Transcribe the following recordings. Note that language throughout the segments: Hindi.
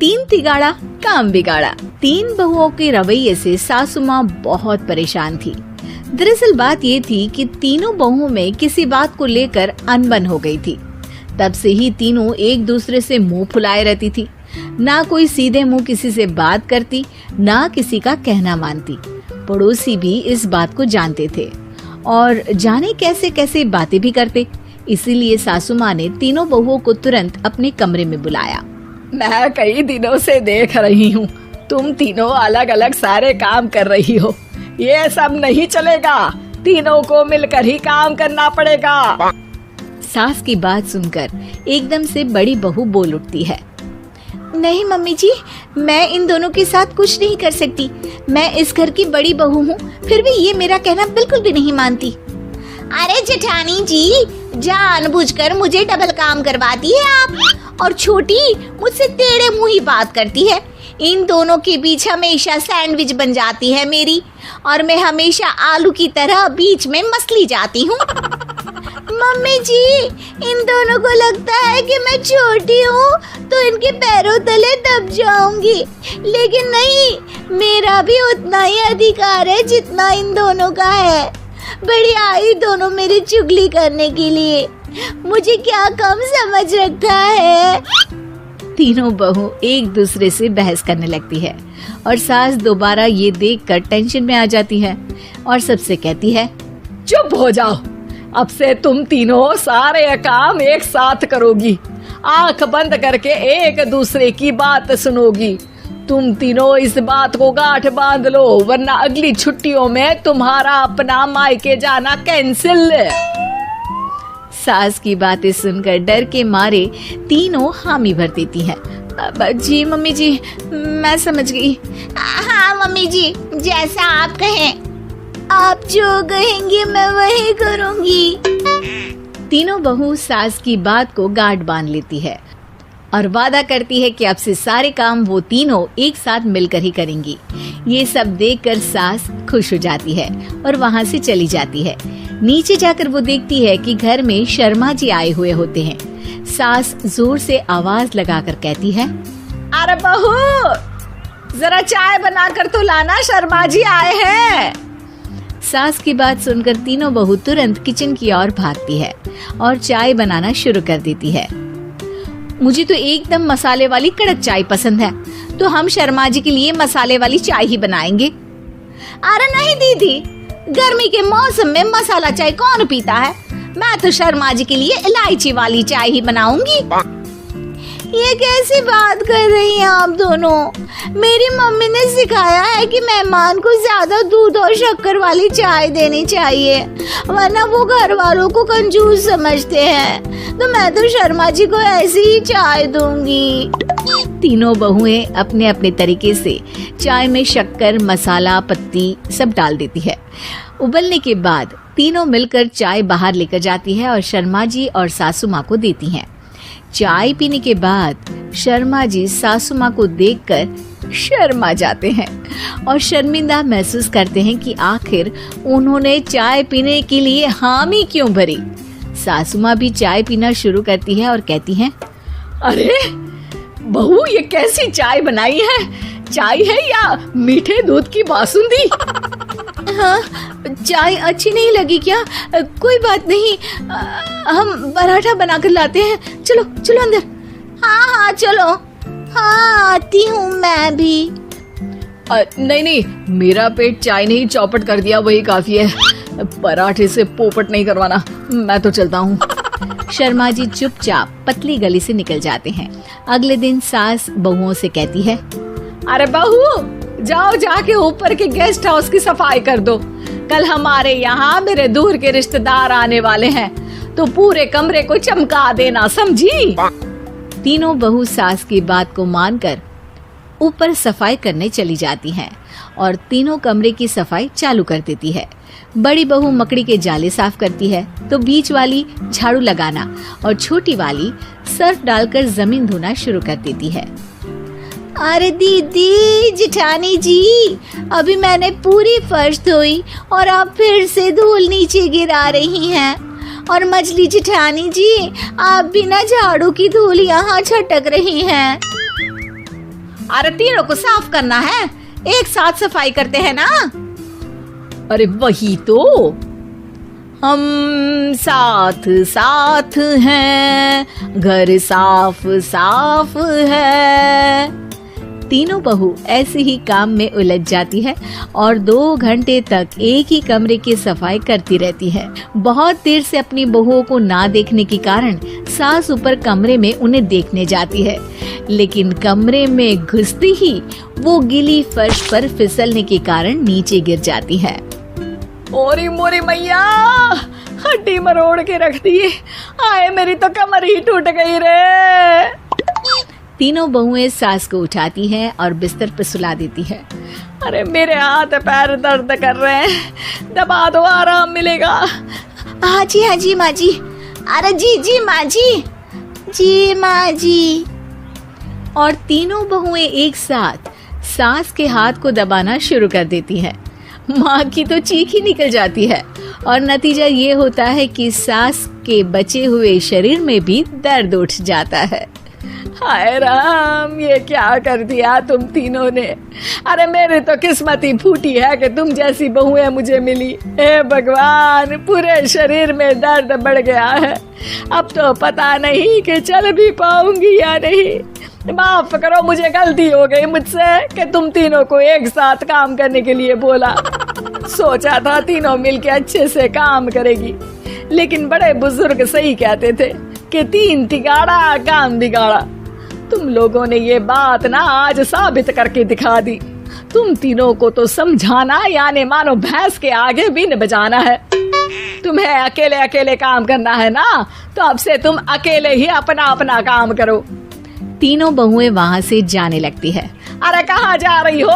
तीन तिगाड़ा काम बिगाड़ा। तीन बहुओं के रवैये से सासू माँ बहुत परेशान थी। दरअसल बात ये थी कि तीनों बहुओं में किसी बात को लेकर अनबन हो गई थी। तब से ही तीनों एक दूसरे से मुंह फुलाए रहती थी। ना कोई सीधे मुंह किसी से बात करती, ना किसी का कहना मानती। पड़ोसी भी इस बात को जानते थे और जाने कैसे कैसे बातें भी करते। इसीलिए सासू माँ ने तीनों बहुओं को तुरंत अपने कमरे में बुलाया। मैं कई दिनों से देख रही हूँ, तुम तीनों अलग अलग सारे काम कर रही हो। ये सब नहीं चलेगा, तीनों को मिलकर ही काम करना पड़ेगा। सास की बात सुनकर एकदम से बड़ी बहू बोल उठती है। नहीं मम्मी जी, मैं इन दोनों के साथ कुछ नहीं कर सकती। मैं इस घर की बड़ी बहू हूँ, फिर भी ये मेरा कहना बिल्कुल भी नहीं मानती। अरे जेठानी जी, जानबूझकर मुझे डबल काम करवाती है आप। और छोटी मुझसे टेढ़े मुंह ही बात करती है। इन दोनों के बीच हमेशा सैंडविच बन जाती है मेरी, और मैं हमेशा आलू की तरह बीच में मसली जाती हूँ। मम्मी जी, इन दोनों को लगता है कि मैं छोटी हूँ तो इनके पैरों तले दब जाऊंगी, लेकिन नहीं, मेरा भी उतना ही अधिकार है जितना इन दोनों का है। बड़ी आई दोनों मेरी चुगली करने के लिए, मुझे क्या कम समझ रखा है। तीनों बहू एक दूसरे से बहस करने लगती है और सास दोबारा ये देखकर टेंशन में आ जाती है और सबसे कहती है, चुप हो जाओ, अब से तुम तीनों सारे काम एक साथ करोगी। आंख बंद करके एक दूसरे की बात सुनोगी। तुम तीनों इस बात को गांठ बांध लो, वरना अगली छुट्टियों में तुम्हारा अपना मायके जाना कैंसिल। सास की बातें सुनकर डर के मारे तीनों हामी भर देती हैं। जी मम्मी जी, मैं समझ गई। हाँ मम्मी जी, जैसा आप कहें। आप जो कहेंगी मैं वही करूंगी। तीनों बहू सास की बात को गांठ बांध लेती है और वादा करती है कि अब से सारे काम वो तीनों एक साथ मिलकर ही करेंगी। ये सब देखकर सास खुश हो जाती है और वहाँ से चली जाती है। नीचे जाकर वो देखती है कि घर में शर्मा जी आए हुए होते हैं। सास जोर से आवाज लगाकर कहती है, अरे बहू, जरा चाय बनाकर तो लाना, शर्मा जी आए हैं। सास की बात सुनकर तीनों बहू तुरंत किचन की ओर भागती है और चाय बनाना शुरू कर देती है। मुझे तो एकदम मसाले वाली कड़क चाय पसंद है, तो हम शर्मा जी के लिए मसाले वाली चाय ही बनाएंगे। अरे नहीं दीदी, गर्मी के मौसम में मसाला चाय कौन पीता है? मैं तो शर्मा जी के लिए इलायची वाली चाय ही बनाऊंगी। ये कैसी बात कर रही हैं आप दोनों? मेरी मम्मी ने सिखाया है कि मेहमान को ज्यादा दूध और शक्कर वाली चाय देनी चाहिए, वरना वो घर वालों को कंजूस समझते हैं। तो मैं तो शर्मा जी को ऐसी ही चाय दूंगी। तीनों बहुएं अपने अपने तरीके से चाय में शक्कर, मसाला, पत्ती सब डाल देती है। उबलने के बाद तीनों मिलकर चाय बाहर लेकर जाती है और शर्मा जी और सासू माँ को देती हैं। चाय पीने के बाद शर्मा जी सासू माँ को देखकर शर्मा जाते हैं और शर्मिंदा महसूस करते हैं कि आखिर उन्होंने चाय पीने के लिए हामी क्यों भरी। सासू माँ भी चाय पीना शुरू करती है और कहती हैं, अरे बहू, ये कैसी चाय बनाई है? चाय है या मीठे दूध की बासुंदी? हाँ, चाय अच्छी नहीं लगी क्या? कोई बात नहीं, हम पराठा बनाकर लाते हैं। चलो चलो अंदर। हाँ हाँ चलो। हाँ आती हूँ मैं भी। नहीं नहीं, मेरा पेट चाय ने ही चौपट कर दिया, वही काफी है। पराठे से पोपट नहीं करवाना, मैं तो चलता हूँ। शर्मा जी चुपचाप पतली गली से निकल जाते हैं। अगले दिन सास बहुओं से कहती है, अरे बहू, जाओ जाके ऊपर के गेस्ट हाउस की सफाई कर दो। कल हमारे यहाँ मेरे दूर के रिश्तेदार आने वाले हैं, तो पूरे कमरे को चमका देना, समझी? तीनों बहू सास की बात को मानकर ऊपर सफाई करने चली जाती हैं और तीनों कमरे की सफाई चालू कर देती है। बड़ी बहू मकड़ी के जाले साफ करती है, तो बीच वाली झाड़ू लगाना और छोटी वाली सर्फ डालकर जमीन धोना शुरू कर देती है। अरे दीदी, जेठानी जी, अभी मैंने पूरी फर्श धोई और आप फिर से धूल नीचे गिरा रही हैं। और मछली जेठानी जी, आप बिना झाड़ू की धूल यहाँ छटक रही हैं। अरे तीनों को साफ करना है, एक साथ सफाई करते हैं ना। अरे वही तो, हम साथ साथ हैं, घर साफ साफ है। तीनों बहू ऐसे ही काम में उलझ जाती है और 2 घंटे तक एक ही कमरे की सफाई करती रहती है। बहुत देर से अपनी बहुओं को ना देखने के कारण सास ऊपर कमरे में उन्हें देखने जाती है, लेकिन कमरे में घुसती ही वो गीली फर्श पर फिसलने के कारण नीचे गिर जाती है। ओरी मोरी मैया, हड्डी मरोड़ के रख दी। आए मेरी तो कमर ही टूट गई रे। तीनों बहुएं सास को उठाती हैं और बिस्तर पर सुला देती है। अरे मेरे हाथ पैर दर्द कर रहे हैं, दबा दो आराम मिलेगा। हाँ जी माँ जी। अरे जी माँ जी माँ जी। और तीनों बहुएं एक साथ सास के हाथ को दबाना शुरू कर देती हैं। माँ की तो चीख ही निकल जाती है और नतीजा ये होता है कि सास के बचे हुए शरीर में भी दर्द उठ जाता है। हाय राम, ये क्या कर दिया तुम तीनों ने। अरे मेरी तो किस्मत ही फूटी है कि तुम जैसी बहुएं मुझे मिली। हे भगवान, पूरे शरीर में दर्द बढ़ गया है। अब तो पता नहीं कि चल भी पाऊंगी या नहीं। माफ करो, मुझे गलती हो गई मुझसे कि तुम तीनों को एक साथ काम करने के लिए बोला। सोचा था तीनों मिलके अच्छे से काम करेगी, लेकिन बड़े बुजुर्ग सही कहते थे कि 3 तिगाड़ा काम बिगाड़ा। तुम लोगों ने ये बात ना आज साबित करके दिखा दी। तुम तीनों को तो समझाना यानी मानो भैंस के आगे बीन बजाना है। तुम्हें अकेले अकेले काम करना है ना, तो अब से तुम अकेले ही अपना अपना काम करो। तीनों बहुएं वहाँ से जाने लगती है। अरे कहाँ जा रही हो?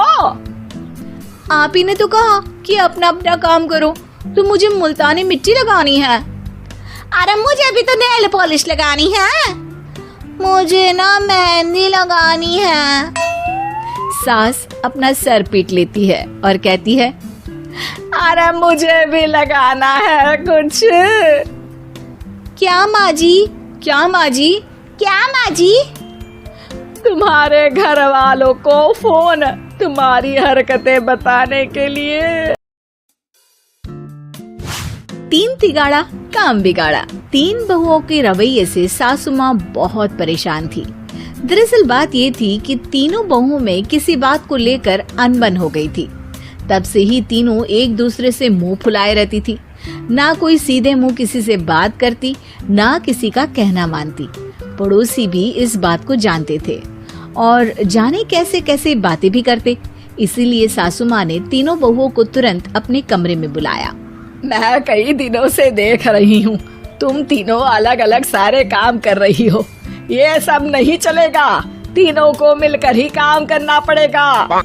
आप ही ने तो कहा कि अपना अपना काम करो, तो मुझे मुल्तानी मिट्टी लगानी है। अरे मुझे भी तो नेल पॉलिश लगानी है, मुझे ना मेहंदी लगानी है। सास अपना सर पीट लेती है और कहती है, अरे मुझे भी लगाना है कुछ। क्या माँ जी? क्या माँ जी? क्या माँ जी? तुम्हारे घर वालों को फोन तुम्हारी हरकतें बताने के लिए। 3 तिगाड़ा काम बिगाड़ा। 3 बहुओं के रवैये से सासू माँ बहुत परेशान थी। दरअसल बात ये थी कि तीनों बहुओं में किसी बात को लेकर अनबन हो गई थी। तब से ही तीनों एक दूसरे से मुंह फुलाए रहती थी। ना कोई सीधे मुंह किसी से बात करती, ना किसी का कहना मानती। पड़ोसी भी इस बात को जानते थे और जाने कैसे कैसे बातें भी करते। इसीलिए सासू माँ ने तीनों बहुओं को तुरंत अपने कमरे में बुलाया। मैं कई दिनों से देख रही हूँ, तुम तीनों अलग अलग सारे काम कर रही हो। ये सब नहीं चलेगा, तीनों को मिलकर ही काम करना पड़ेगा।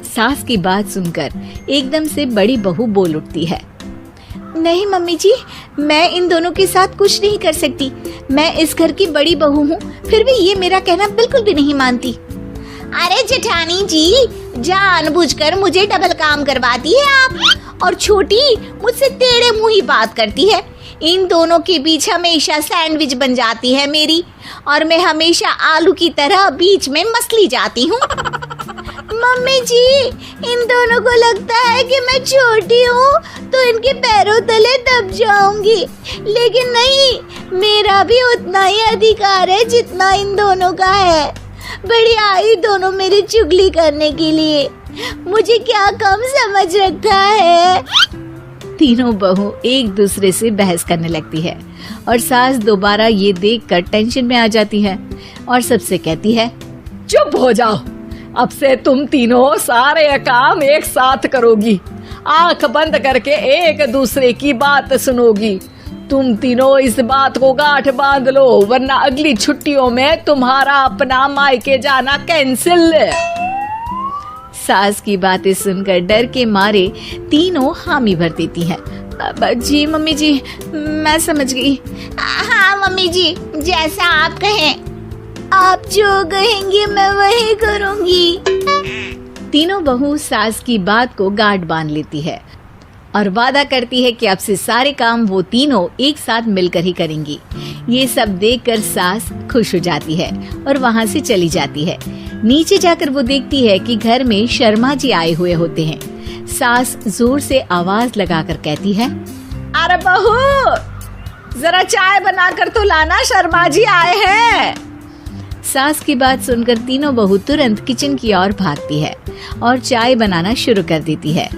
सास की बात सुनकर एकदम से बड़ी बहू बोल उठती है। नहीं मम्मी जी, मैं इन दोनों के साथ कुछ नहीं कर सकती। मैं इस घर की बड़ी बहू हूँ, फिर भी ये मेरा कहना बिल्कुल भी नहीं मानती। अरे जेठानी जी, जानबूझकर मुझे डबल काम करवाती है आप। और छोटी मुझसे टेढ़े मुंह ही बात करती है। इन दोनों के बीच हमेशा सैंडविच बन जाती है मेरी, और मैं हमेशा आलू की तरह बीच में मसली जाती हूँ। मम्मी जी, इन दोनों को लगता है कि मैं छोटी हूँ तो इनके पैरों तले दब जाऊंगी, लेकिन नहीं, मेरा भी उतना ही अधिकार है जितना इन दोनों का है। बड़ी आई दोनों मेरी चुगली करने के लिए, मुझे क्या कम समझ रखा है। तीनों बहू एक दूसरे से बहस करने लगती है और सास दोबारा ये देखकर टेंशन में आ जाती है और सबसे कहती है, चुप हो जाओ, अब से तुम तीनों सारे काम एक साथ करोगी। आंख बंद करके एक दूसरे की बात सुनोगी। तुम तीनों इस बात को गांठ बांध लो, वरना अगली छुट्टियों में तुम्हारा अपना मायके जाना कैंसिल। सास की बातें सुनकर डर के मारे तीनों हामी भर देती हैं। जी मम्मी जी, मैं समझ गई। हाँ मम्मी जी, जैसा आप कहें, आप जो कहेंगी मैं वही करूंगी। तीनों बहू सास की बात को गांठ बांध लेती है और वादा करती है कि अब से सारे काम वो तीनों एक साथ मिलकर ही करेंगी। ये सब देखकर सास खुश हो जाती है और वहाँ से चली जाती है। नीचे जाकर वो देखती है कि घर में शर्मा जी आए हुए होते हैं। सास जोर से आवाज लगाकर कहती है, अरे बहू, जरा चाय बनाकर तो लाना, शर्मा जी आए हैं। सास की बात सुनकर तीनों बहू तुरंत किचन की ओर भागती है और चाय बनाना शुरू कर देती है।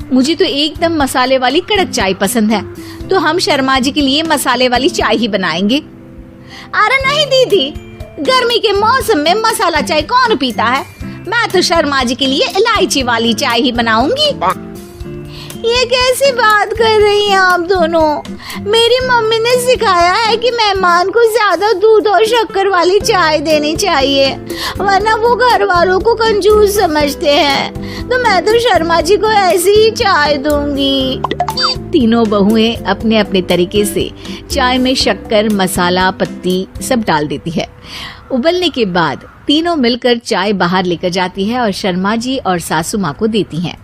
मुझे तो एकदम मसाले वाली कड़क चाय पसंद है, तो हम शर्मा जी के लिए मसाले वाली चाय ही बनाएंगे। अरे नहीं दीदी, गर्मी के मौसम में मसाला चाय कौन पीता है? मैं तो शर्मा जी के लिए इलायची वाली चाय ही बनाऊंगी। ये कैसी बात कर रही हैं आप दोनों? मेरी मम्मी ने सिखाया है कि मेहमान को ज्यादा दूध और शक्कर वाली चाय देनी चाहिए, वरना वो घर वालों को कंजूस समझते हैं। तो मैं तो शर्मा जी को ऐसी ही चाय दूंगी। तीनों बहुएं अपने अपने तरीके से चाय में शक्कर, मसाला, पत्ती सब डाल देती है। उबलने के बाद तीनों मिलकर चाय बाहर लेकर जाती है और शर्मा जी और सासू माँ को देती हैं।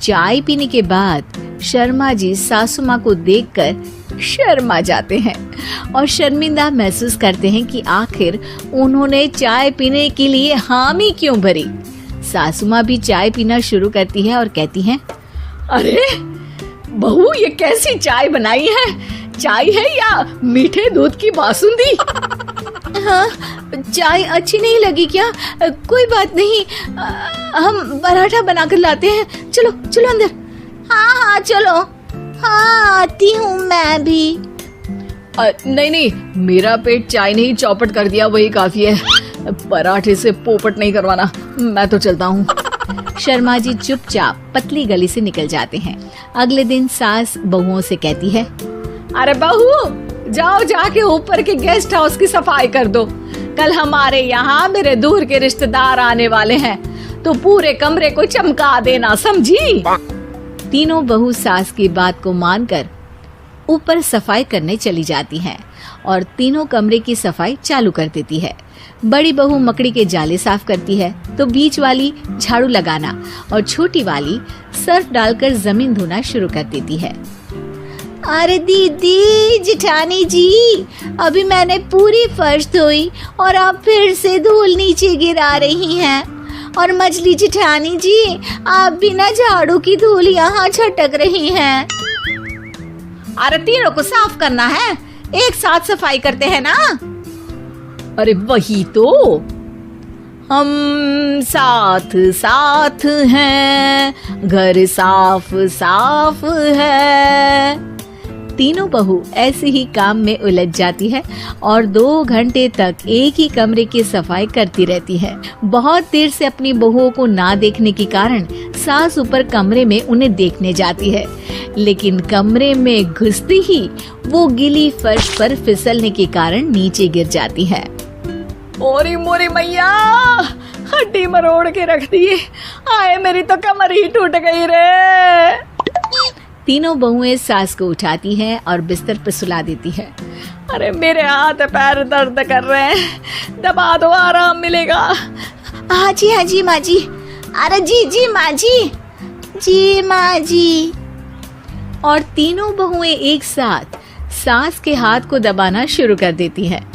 चाय पीने के बाद शर्मा जी सासू माँ को देखकर शर्मा जाते हैं और शर्मिंदा महसूस करते हैं कि आखिर उन्होंने चाय पीने के लिए हामी क्यों भरी। सासू माँ भी चाय पीना शुरू करती है और कहती हैं, अरे बहू, ये कैसी चाय बनाई है? चाय है या मीठे दूध की बासुंदी? हाँ, चाय अच्छी नहीं लगी क्या? कोई बात नहीं, हम पराठा बनाकर लाते हैं। चलो चलो अंदर। हाँ हाँ चलो, हाँ आती हूँ मैं भी। नहीं नहीं, मेरा पेट चाय ने ही चौपट कर दिया, वही काफी है। पराठे से पोपट नहीं करवाना, मैं तो चलता हूँ। शर्मा जी चुपचाप पतली गली से निकल जाते हैं। अगले दिन सास बहुओं से कहती है, अरे बहू, जाओ जाके ऊपर के गेस्ट हाउस की सफाई कर दो। कल हमारे यहाँ मेरे दूर के रिश्तेदार आने वाले हैं, तो पूरे कमरे को चमका देना, समझी? तीनों बहू सास की बात को मानकर ऊपर सफाई करने चली जाती हैं और तीनों कमरे की सफाई चालू कर देती है। बड़ी बहू मकड़ी के जाले साफ करती है, तो बीच वाली झाड़ू लगाना और छोटी वाली सर्फ डालकर जमीन धोना शुरू कर देती है। अरे दीदी, जिठानी जी, अभी मैंने पूरी फर्श धोई और आप फिर से धूल नीचे गिरा रही हैं। और मछली जिठानी जी, आप बिना झाड़ू की धूल यहाँ छटक रही हैं। अरे तीनों को साफ करना है, एक साथ सफाई करते हैं ना। अरे वही तो, हम साथ साथ हैं, घर साफ साफ है। तीनों बहू ऐसे ही काम में उलझ जाती है और 2 घंटे तक एक ही कमरे की सफाई करती रहती है। बहुत देर से अपनी बहुओं को ना देखने के कारण सास ऊपर कमरे में उन्हें देखने जाती है, लेकिन कमरे में घुसती ही वो गीली फर्श पर फिसलने के कारण नीचे गिर जाती है। ओरी मोरी मैया, हड्डी मरोड़ के रख दी। आए, मेरी तो कमर ही टूट गई रे। तीनों बहुएं सास को उठाती हैं और बिस्तर पर सुला देती है। अरे मेरे हाथ पैर दर्द कर रहे हैं, दबा दो, आराम मिलेगा। हाँ जी माँ जी। अरे जी माँ जी, जी माँ जी। और तीनों बहुएं एक साथ सास के हाथ को दबाना शुरू कर देती हैं।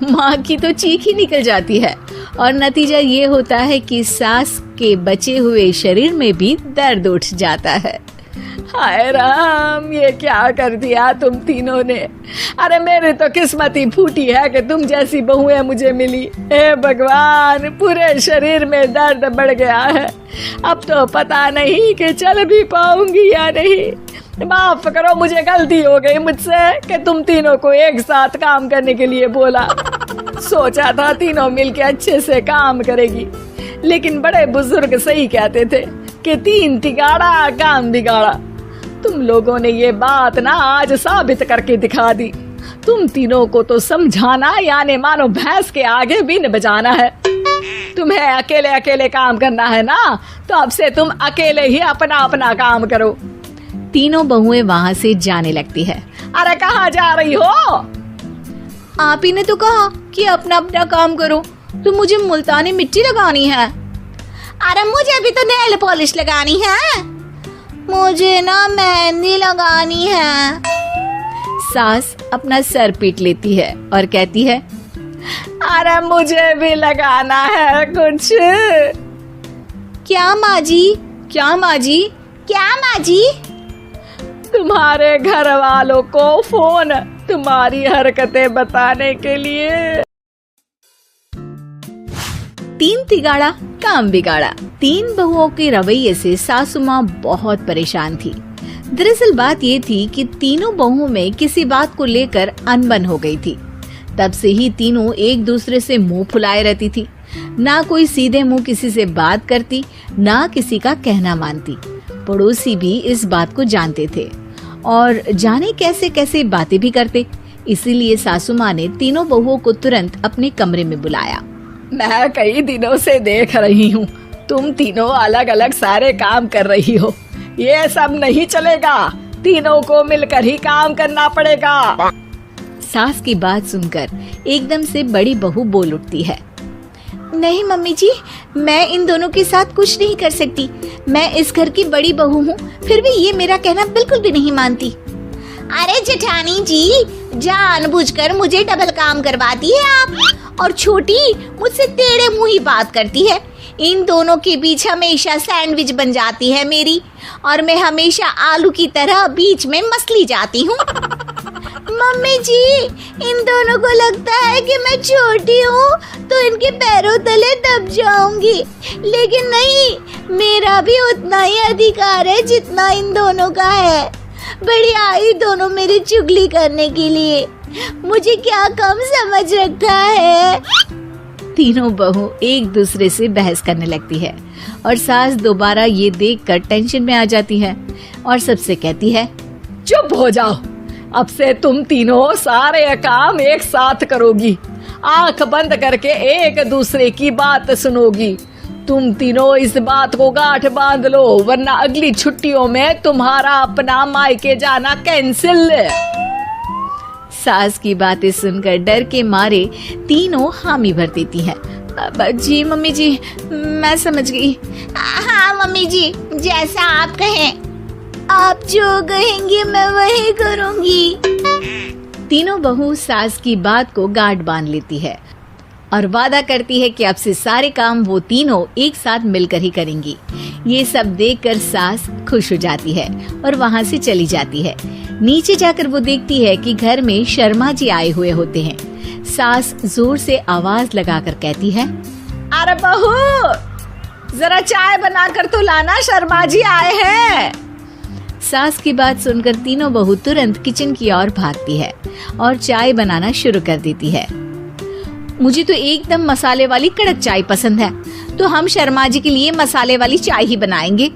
माँ की तो चीख ही निकल जाती है और नतीजा ये होता है कि सास के बचे हुए शरीर में भी दर्द उठ जाता है। हाय राम, ये क्या कर दिया तुम तीनों ने। अरे मेरी तो किस्मत ही फूटी है कि तुम जैसी बहुएं मुझे मिली। हे भगवान, पूरे शरीर में दर्द बढ़ गया है। अब तो पता नहीं कि चल भी पाऊंगी या नहीं। माफ करो, मुझे गलती हो गई मुझसे कि तुम तीनों को एक साथ काम करने के लिए बोला। सोचा था तीनों मिलके अच्छे से काम करेगी, लेकिन बड़े बुजुर्ग सही कहते थे कि 3 तिगाड़ा काम बिगाड़ा। तुम लोगों ने ये बात ना आज साबित करके दिखा दी। तुम तीनों को तो समझाना यानी मानो भैंस के आगे बीन बजाना है। तुम्हें अकेले अकेले काम करना है ना, तो अब से तुम अकेले ही अपना अपना काम करो। तीनों बहुएं वहाँ से जाने लगती है। अरे कहाँ जा रही हो? आप ही ने तो कहा कि अपना अपना काम करो, तो मुझे मुल्तानी मिट्टी लगानी है। अरे मुझे भी तो नेल पॉलिश लगानी है। मुझे ना मेहंदी लगानी है। सास अपना सर पीट लेती है और कहती है, अरे मुझे भी लगाना है कुछ। क्या माँ जी? क्या माँ जी? क्या माँ जी? तुम्हारे घर वालों को फोन तुम्हारी हरकतें बताने के लिए। तीन तिगाड़ा काम बिगाड़ा। तीन बहुओं के रवैये से सासू माँ बहुत परेशान थी। दरअसल बात ये थी कि तीनों बहुओं में किसी बात को लेकर अनबन हो गई थी। तब से ही तीनों एक दूसरे से मुंह फुलाए रहती थी। ना कोई सीधे मुंह किसी से बात करती, ना किसी का कहना मानती। पड़ोसी भी इस बात को जानते थे और जाने कैसे कैसे बातें भी करते। इसीलिए सासू माँ ने तीनों बहुओं को तुरंत अपने कमरे में बुलाया। मैं कई दिनों से देख रही हूँ तुम तीनों अलग अलग सारे काम कर रही हो। ये सब नहीं चलेगा, तीनों को मिलकर ही काम करना पड़ेगा। सास की बात सुनकर एकदम से बड़ी बहू बोल उठती है। नहीं मम्मी जी, मैं इन दोनों के साथ कुछ नहीं कर सकती। मैं इस घर की बड़ी बहू हूँ, फिर भी ये मेरा कहना बिल्कुल भी नहीं मानती। अरे जेठानी जी, जानबूझकर मुझे डबल काम करवाती है आप। और छोटी मुझसे टेढ़े मुंह ही बात करती है। इन दोनों के बीच हमेशा सैंडविच बन जाती है मेरी, और मैं हमेशा आलू की तरह बीच में मसली जाती हूँ। मम्मी जी, इन दोनों को लगता है कि मैं छोटी हूँ तो इनके पैरों तले दब जाऊंगी, लेकिन नहीं, मेरा भी उतना ही अधिकार है जितना इन दोनों का है। बड़ी आई दोनों मेरी चुगली करने के लिए, मुझे क्या कम समझ रखा है। तीनों बहू एक दूसरे से बहस करने लगती है और सास दोबारा ये देखकर टेंशन में आ जाती है और सबसे कहती है, चुप हो जाओ, अब से तुम तीनों सारे काम एक साथ करोगी। आंख बंद करके एक दूसरे की बात सुनोगी। तुम तीनों इस बात को गांठ बांध लो, वरना अगली छुट्टियों में तुम्हारा अपना मायके जाना कैंसिल। सास की बातें सुनकर डर के मारे तीनों हामी भर देती हैं। जी मम्मी जी, मैं समझ गई। हाँ मम्मी जी, जैसा आप कहें। आप जो कहेंगे मैं वही करूंगी। तीनों बहू सास की बात को गांठ बांध लेती है और वादा करती है कि अब से सारे काम वो तीनों एक साथ मिलकर ही करेंगी। ये सब देखकर सास खुश हो जाती है और वहाँ से चली जाती है। नीचे जाकर वो देखती है कि घर में शर्मा जी आए हुए होते हैं। सास जोर से आवाज लगाकर कहती है, अरे बहू, जरा चाय बनाकर तो लाना, शर्मा जी आए हैं। सास की बात सुनकर तीनों बहू तुरंत किचन की ओर भागती है और चाय बनाना शुरू कर देती है। मुझे तो एकदम मसाले वाली कड़क चाय पसंद है, तो हम शर्मा जी के लिए मसाले वाली चाय ही बनाएंगे।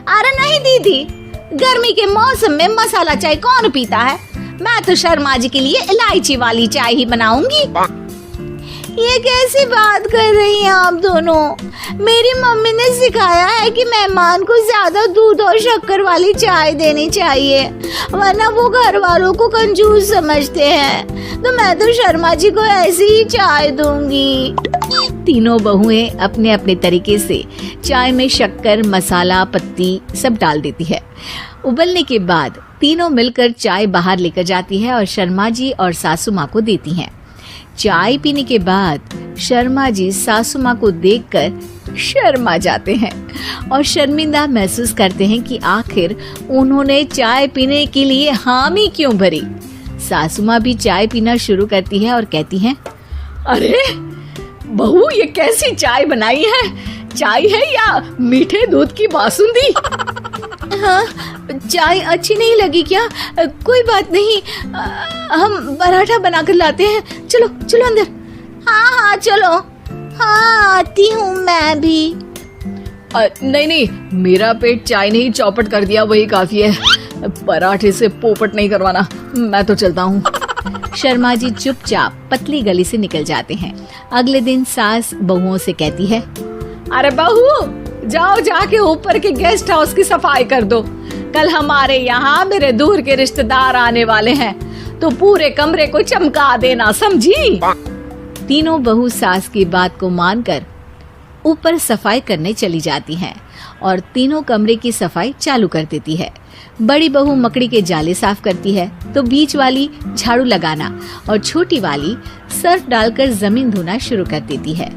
अरे नहीं दीदी, गर्मी के मौसम में मसाला चाय कौन पीता है? मैं तो शर्मा जी के लिए इलायची वाली चाय ही बनाऊंगी। ये कैसी बात कर रही हैं आप दोनों? मेरी मम्मी ने सिखाया है कि मेहमान को ज्यादा दूध और शक्कर वाली चाय देनी चाहिए, वरना वो घर वालों को कंजूस समझते हैं। तो मैं तो शर्मा जी को ऐसी ही चाय दूंगी। तीनों बहुएं अपने अपने तरीके से चाय में शक्कर, मसाला, पत्ती सब डाल देती है। उबलने के बाद तीनों मिलकर चाय बाहर लेकर जाती है और शर्मा जी और सासू माँ को देती हैं। चाय पीने के बाद शर्मा जी सासू माँ को देखकर शर्मा जाते हैं और शर्मिंदा महसूस करते हैं कि आखिर उन्होंने चाय पीने के लिए हामी क्यों भरी। सासू माँ भी चाय पीना शुरू करती है और कहती हैं, अरे बहू, ये कैसी चाय बनाई है? चाय है या मीठे दूध की बासुंदी? हाँ, चाय अच्छी नहीं लगी क्या? कोई बात नहीं, हम पराठा बनाकर लाते हैं। चलो चलो अंदर। हाँ हाँ चलो। हाँ, आती हूँ मैं भी। नहीं, मेरा पेट चाय ने ही चौपट कर दिया, वही काफी है। पराठे से पोपट नहीं करवाना, मैं तो चलता हूँ। शर्मा जी चुपचाप पतली गली से निकल जाते हैं। अगले दिन सास बहुओं से कहती है, अरे बहू, जाओ जाके ऊपर के गेस्ट हाउस की सफाई कर दो। कल हमारे यहाँ मेरे दूर के रिश्तेदार आने वाले हैं, तो पूरे कमरे को चमका देना, समझी? तीनों बहू सास की बात को मानकर ऊपर सफाई करने चली जाती हैं और तीनों कमरे की सफाई चालू कर देती है। बड़ी बहू मकड़ी के जाले साफ करती है तो बीच वाली झाड़ू लगाना और छोटी वाली सर्फ डालकर जमीन धोना शुरू कर देती है।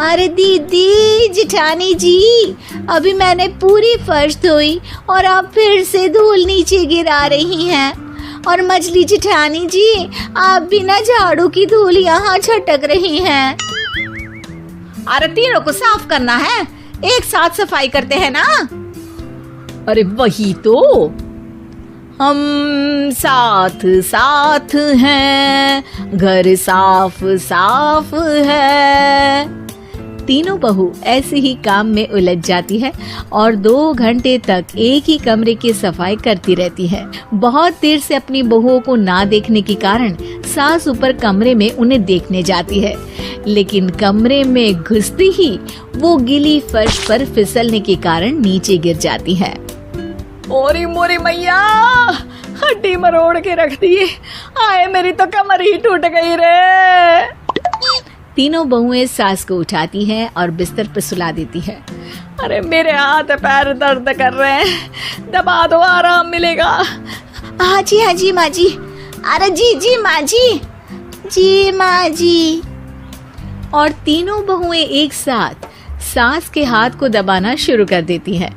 अरे दीदी जेठानी जी, अभी मैंने पूरी फर्श धोई और आप फिर से धूल नीचे गिरा रही हैं। और मछली जेठानी जी, आप बिना झाड़ू की धूल यहाँ छटक रही हैं। अरे तीनों को साफ करना है, एक साथ सफाई करते हैं ना। अरे वही तो, हम साथ साथ हैं, घर साफ साफ है। तीनों बहू ऐसे ही काम में उलझ जाती है और 2 घंटे तक एक ही कमरे की सफाई करती रहती है। बहुत देर से अपनी बहुओं को ना देखने के कारण सास ऊपर कमरे में उन्हें देखने जाती है, लेकिन कमरे में घुसती ही वो गीली फर्श पर फिसलने के कारण नीचे गिर जाती है। ओरी मोरी मैया, हड्डी मरोड़ के रख दी। आए मेरी तो कमर ही टूट गई रे। तीनों बहुएं सास को उठाती हैं और बिस्तर पर सुला देती है। अरे मेरे हाथ पैर दर्द कर रहे हैं, दबा दो आराम मिलेगा। हाँ जी माँ जी। अरे जी माँ जी, जी माँ जी। और तीनों बहुएं एक साथ सास के हाथ को दबाना शुरू कर देती हैं।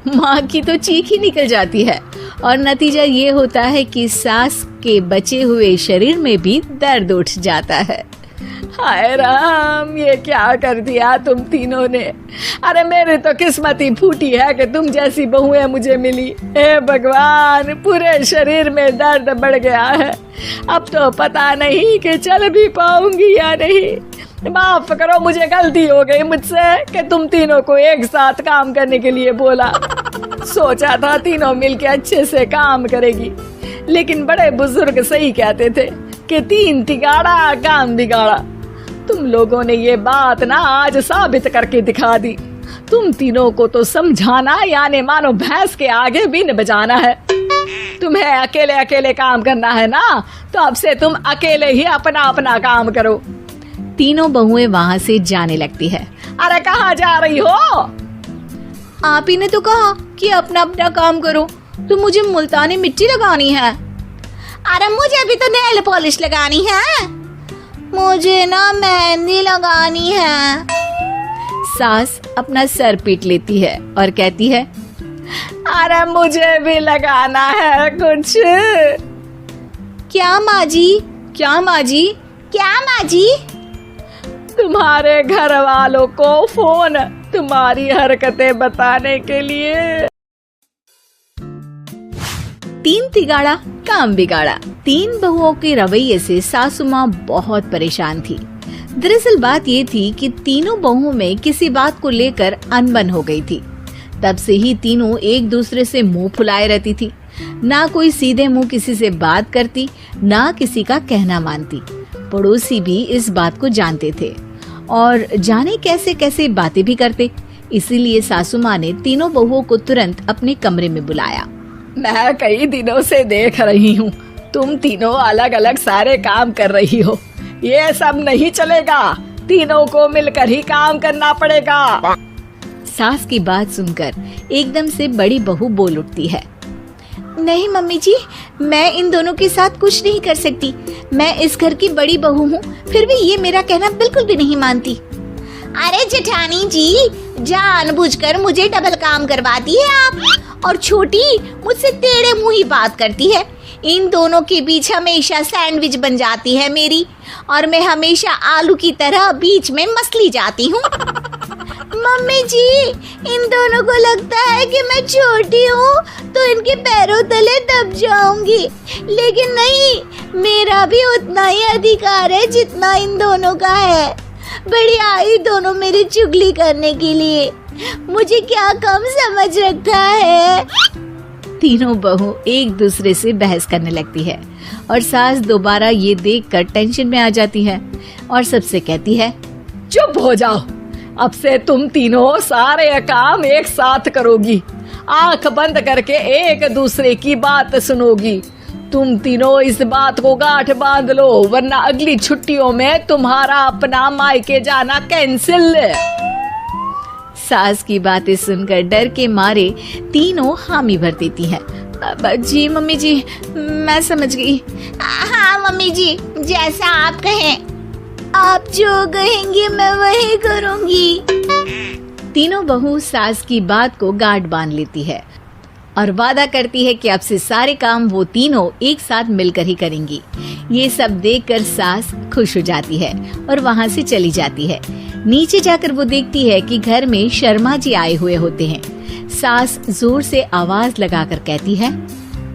माँ की तो चीख ही निकल जाती है और नतीजा ये होता है कि सास के बचे हुए शरीर में भी दर्द उठ जाता है। हाय राम, ये क्या कर दिया तुम तीनों ने। अरे मेरी तो किस्मत ही फूटी है कि तुम जैसी बहुएं मुझे मिली। हे भगवान, पूरे शरीर में दर्द बढ़ गया है। अब तो पता नहीं कि चल भी पाऊंगी या नहीं। माफ करो, मुझे गलती हो गई मुझसे कि तुम तीनों को एक साथ काम करने के लिए बोला। सोचा था तीनों मिलके अच्छे से काम करेगी, लेकिन बड़े बुजुर्ग सही कहते थे कि 3 तिगाड़ा काम बिगाड़ा। तुम लोगों ने ये बात ना आज साबित करके दिखा दी। तुम तीनों को तो समझाना यानी मानो भैंस के आगे बीन बजाना है। तुम्हें अकेले अकेले काम करना है ना, तो अब से तुम अकेले ही अपना अपना काम करो। तीनों बहुएं वहाँ से जाने लगती है। अरे कहाँ जा रही हो? आप ही ने तो कहा कि अपना अपना काम करो, तो मुझे मुल्तानी मिट्टी लगानी है। अरे मुझे भी तो नेल पॉलिश लगानी है। मुझे ना मेहंदी लगानी है। सास अपना सर पीट लेती है और कहती है, अरे मुझे भी लगाना है कुछ। क्या माँ जी? क्या माँ जी? क्या माँ जी? तुम्हारे घर वालों को फोन तुम्हारी हरकतें बताने के लिए। 3 तिगाड़ा काम बिगाड़ा। 3 बहुओं के रवैये से सासू माँ बहुत परेशान थी। दरअसल बात ये थी कि तीनों बहुओं में किसी बात को लेकर अनबन हो गई थी। तब से ही तीनों एक दूसरे से मुंह फुलाए रहती थी। ना कोई सीधे मुंह किसी से बात करती, ना किसी का कहना मानती। पड़ोसी भी इस बात को जानते थे और जाने कैसे कैसे बातें भी करते। इसीलिए सासू माँ ने तीनों बहुओं को तुरंत अपने कमरे में बुलाया। मैं कई दिनों से देख रही हूँ, तुम तीनों अलग अलग सारे काम कर रही हो। ये सब नहीं चलेगा, तीनों को मिलकर ही काम करना पड़ेगा। सास की बात सुनकर एकदम से बड़ी बहू बोल उठती है। नहीं मम्मी जी, मैं इन दोनों के साथ कुछ नहीं कर सकती। मैं इस घर की बड़ी बहू हूँ, फिर भी ये मेरा कहना बिल्कुल भी नहीं मानती। अरे जेठानी जी, जानबूझकर मुझे डबल काम करवाती है आप। और छोटी मुझसे टेढ़े मुंह ही बात करती है। इन दोनों के बीच हमेशा सैंडविच बन जाती है मेरी, और मैं हमेशा आलू की तरह बीच में मसली जाती हूँ। मम्मी जी, इन दोनों को लगता है कि मैं छोटी हूँ तो इनके पैरों तले दब जाऊंगी, लेकिन नहीं, मेरा भी उतना ही अधिकार है जितना इन दोनों का है। बड़ी आई दोनों मेरी चुगली करने के लिए, मुझे क्या कम समझ रखा है। तीनों बहू एक दूसरे से बहस करने लगती है और सास दोबारा ये देखकर टेंशन में आ जाती है और सबसे कहती है, चुप हो जाओ, अब से तुम तीनों सारे काम एक साथ करोगी। आंख बंद करके एक दूसरे की बात सुनोगी। तुम तीनों इस बात को गांठ बांध लो, वरना अगली छुट्टियों में तुम्हारा अपना मायके जाना कैंसिल। सास की बातें सुनकर डर के मारे तीनों हामी भर देती हैं। जी मम्मी जी, मैं समझ गई। हाँ मम्मी जी, जैसा आप कहें। आप जो कहेंगी मैं वही करूंगी। तीनों बहू सास की बात को गांठ बांध लेती है और वादा करती है कि अब से सारे काम वो तीनों एक साथ मिलकर ही करेंगी। ये सब देखकर सास खुश हो जाती है और वहाँ से चली जाती है। नीचे जाकर वो देखती है कि घर में शर्मा जी आए हुए होते हैं। सास जोर से आवाज लगाकर कहती है,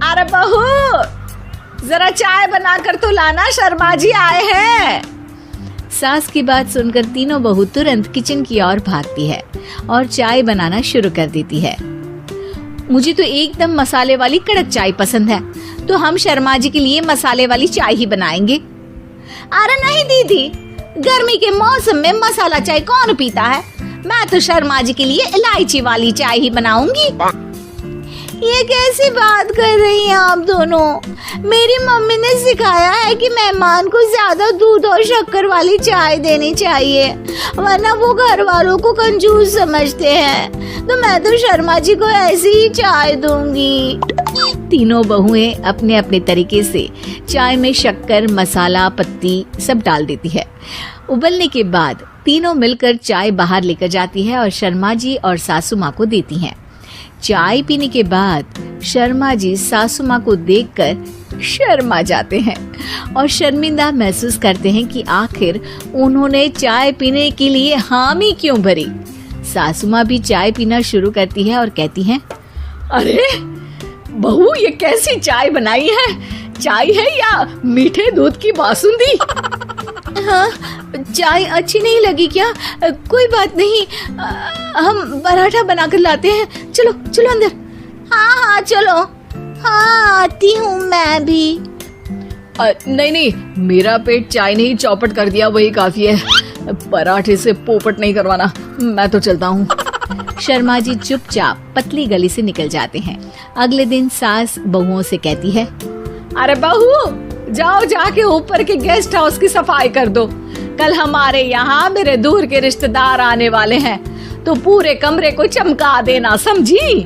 अरे बहू, जरा चाय बनाकर तो लाना, शर्मा जी आए हैं। सास की बात सुनकर तीनों बहू तुरंत किचन की ओर भागती है और चाय बनाना शुरू कर देती है। मुझे तो एकदम मसाले वाली कड़क चाय पसंद है, तो हम शर्मा जी के लिए मसाले वाली चाय ही बनाएंगे। अरे नहीं दीदी, गर्मी के मौसम में मसाला चाय कौन पीता है? मैं तो शर्मा जी के लिए इलायची वाली चाय ही बनाऊंगी। ये कैसी बात कर रही हैं आप दोनों? मेरी मम्मी ने सिखाया है कि मेहमान को ज्यादा दूध और शक्कर वाली चाय देनी चाहिए, वरना वो घर वालों को कंजूस समझते हैं। तो मैं तो शर्मा जी को ऐसी ही चाय दूंगी। तीनों बहुएं अपने अपने तरीके से चाय में शक्कर, मसाला, पत्ती सब डाल देती है। उबलने के बाद तीनों मिलकर चाय बाहर लेकर जाती है और शर्मा जी और सासू माँ को देती हैं। चाय पीने के बाद शर्मा जी सासू माँ को देखकर शर्मा जाते हैं और शर्मिंदा महसूस करते हैं कि आखिर उन्होंने चाय पीने के लिए हामी क्यों भरी। सासू माँ भी चाय पीना शुरू करती है और कहती हैं, अरे बहू, ये कैसी चाय बनाई है? चाय है या मीठे दूध की बासुंदी? हाँ, चाय अच्छी नहीं लगी क्या? कोई बात नहीं, हम पराठा बनाकर लाते हैं। चलो चलो अंदर। हाँ हाँ चलो। हाँ आती हूँ मैं भी। नहीं नहीं, मेरा पेट चाय ने ही चौपट कर दिया, वही काफी है। पराठे से पोपट नहीं करवाना, मैं तो चलता हूँ। शर्मा जी चुपचाप पतली गली से निकल जाते हैं। अगले दिन सास बहुओं से कहती है, अरे बहू, जाओ जाके ऊपर के गेस्ट हाउस की सफाई कर दो। कल हमारे यहाँ मेरे दूर के रिश्तेदार आने वाले हैं, तो पूरे कमरे को चमका देना, समझी?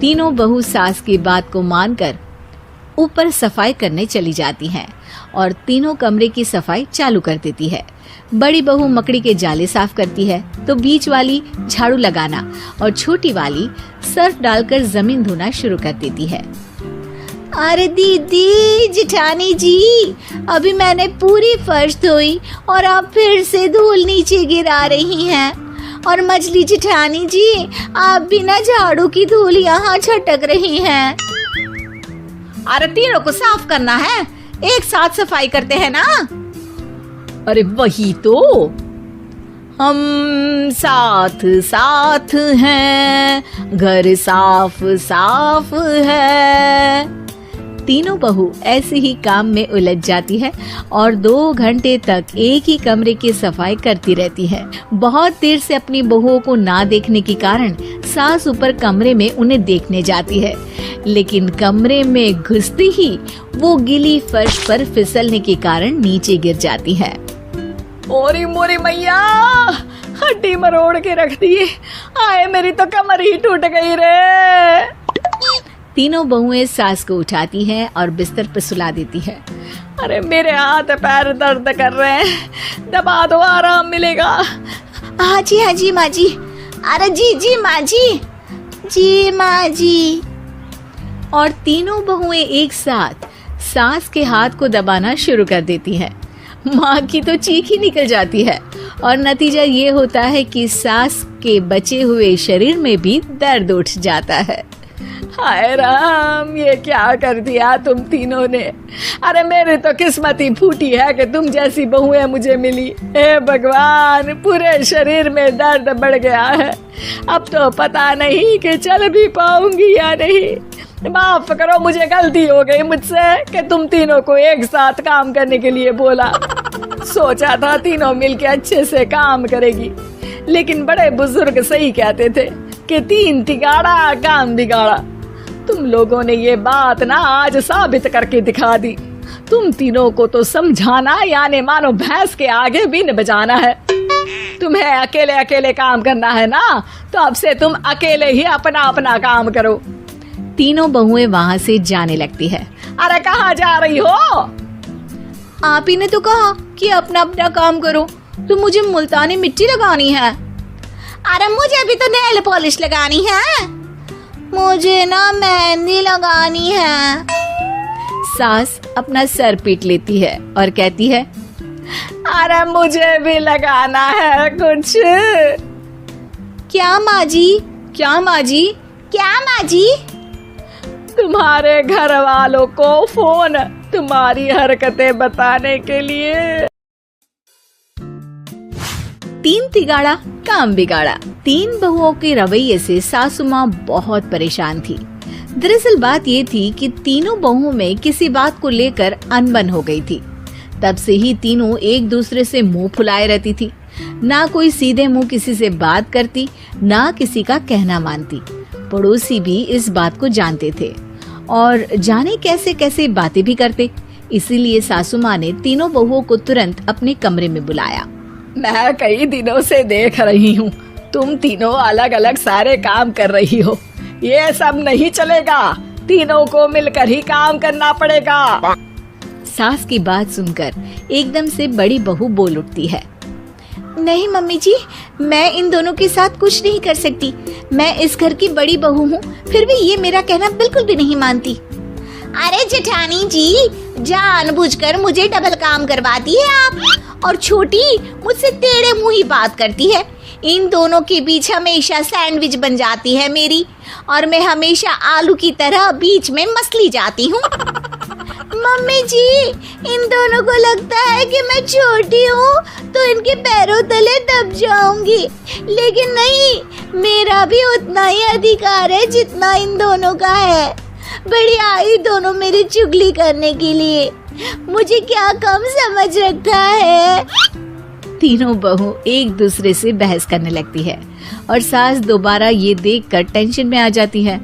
तीनों बहू सास की बात को मानकर ऊपर सफाई करने चली जाती हैं और तीनों कमरे की सफाई चालू कर देती है। बड़ी बहू मकड़ी के जाले साफ करती है, तो बीच वाली झाड़ू लगाना और छोटी वाली सर्फ डालकर जमीन धोना शुरू कर देती है। अरे दीदी, जेठानी जी, अभी मैंने पूरी फर्श धोई और आप फिर से धूल नीचे गिरा रही हैं। और मछली जेठानी जी, आप बिना झाड़ू की धूल यहाँ छटक रही हैं। अरे तीनों को साफ करना है, एक साथ सफाई करते हैं ना। अरे वही तो, हम साथ साथ हैं, घर साफ साफ है। तीनों बहू ऐसे ही काम में उलझ जाती है और 2 घंटे तक एक ही कमरे की सफाई करती रहती है। बहुत देर से अपनी बहुओं को ना देखने के कारण सास ऊपर कमरे में उन्हें देखने जाती है, लेकिन कमरे में घुसती ही वो गीली फर्श पर फिसलने के कारण नीचे गिर जाती है। ओरी मोरी मैया, हड्डी मरोड़ के रख दी। आए, मेरी तो कमर ही टूट गई रे। तीनों बहुएं सास को उठाती हैं और बिस्तर पर सुला देती है। अरे मेरे हाथ पैर दर्द कर रहे हैं, दबा दो, आराम मिलेगा। हाँ जी माँ जी। अरे जी माँ जी, जी माँ जी। और तीनों बहुएं एक साथ सास के हाथ को दबाना शुरू कर देती हैं। माँ की तो चीख ही निकल जाती है और नतीजा ये होता है कि सास के बचे हुए शरीर में भी दर्द उठ जाता है। हाय राम, ये क्या कर दिया तुम तीनों ने। अरे मेरी तो किस्मत ही फूटी है कि तुम जैसी बहुएं मुझे मिली। हे भगवान, पूरे शरीर में दर्द बढ़ गया है। अब तो पता नहीं कि चल भी पाऊंगी या नहीं। माफ करो, मुझे गलती हो गई मुझसे कि तुम तीनों को एक साथ काम करने के लिए बोला। सोचा था तीनों मिलके अच्छे से काम करेगी, लेकिन बड़े बुजुर्ग सही कहते थे कि 3 तिगाड़ा काम बिगाड़ा। तुम लोगों ने ये बात ना आज साबित करके दिखा दी। तुम तीनों को तो समझाना यानी मानो भैंस के आगे बीन बजाना है। तुम्हें अकेले अकेले काम करना है ना, तो अब से तुम अकेले ही अपना अपना काम करो। तीनों बहुएं वहाँ से जाने लगती है। अरे कहाँ जा रही हो? आप ही ने तो कहा कि अपना अपना काम करो, तो मुझे मुल्तानी मिट्टी लगानी है। अरे मुझे भी तो नेल पॉलिश लगानी है, मुझे ना मेहंदी लगानी है। सास अपना सर पीट लेती है और कहती है, अरे मुझे भी लगाना है कुछ। क्या माँ जी? क्या माँ जी? क्या माँ जी? तुम्हारे घर वालों को फोन तुम्हारी हरकतें बताने के लिए। तीन तिगाड़ा काम बिगाड़ा। तीन बहुओं के रवैये से सासू माँ बहुत परेशान थी। दरअसल बात ये थी कि तीनों बहुओं में किसी बात को लेकर अनबन हो गई थी। तब से ही तीनों एक दूसरे से मुंह फुलाए रहती थी। ना कोई सीधे मुंह किसी से बात करती, ना किसी का कहना मानती। पड़ोसी भी इस बात को जानते थे और जाने कैसे कैसे बातें भी करते। इसीलिए सासू माँ ने तीनों बहुओं को तुरंत अपने कमरे में बुलाया। मैं कई दिनों से देख रही हूँ, तुम तीनों अलग अलग सारे काम कर रही हो। ये सब नहीं चलेगा, तीनों को मिलकर ही काम करना पड़ेगा। सास की बात सुनकर एकदम से बड़ी बहू बोल उठती है। नहीं मम्मी जी, मैं इन दोनों के साथ कुछ नहीं कर सकती। मैं इस घर की बड़ी बहू हूँ, फिर भी ये मेरा कहना बिल्कुल भी नहीं मानती। अरे जेठानी जी, जानबूझकर मुझे डबल काम करवाती है आप, और छोटी मुझसे टेढ़े मुंह ही बात करती है। इन दोनों के बीच हमेशा सैंडविच बन जाती है मेरी, और मैं हमेशा आलू की तरह बीच में मसली जाती हूँ। मम्मी जी, इन दोनों को लगता है कि मैं छोटी हूँ तो इनके पैरों तले दब जाऊंगी, लेकिन नहीं, मेरा भी उतना ही अधिकार है जितना इन दोनों का है। बड़ी आई दोनों मेरी चुगली करने के लिए, मुझे क्या कम समझ रखा है। तीनों बहू एक दूसरे से बहस करने लगती है और सास दोबारा ये देखकर टेंशन में आ जाती है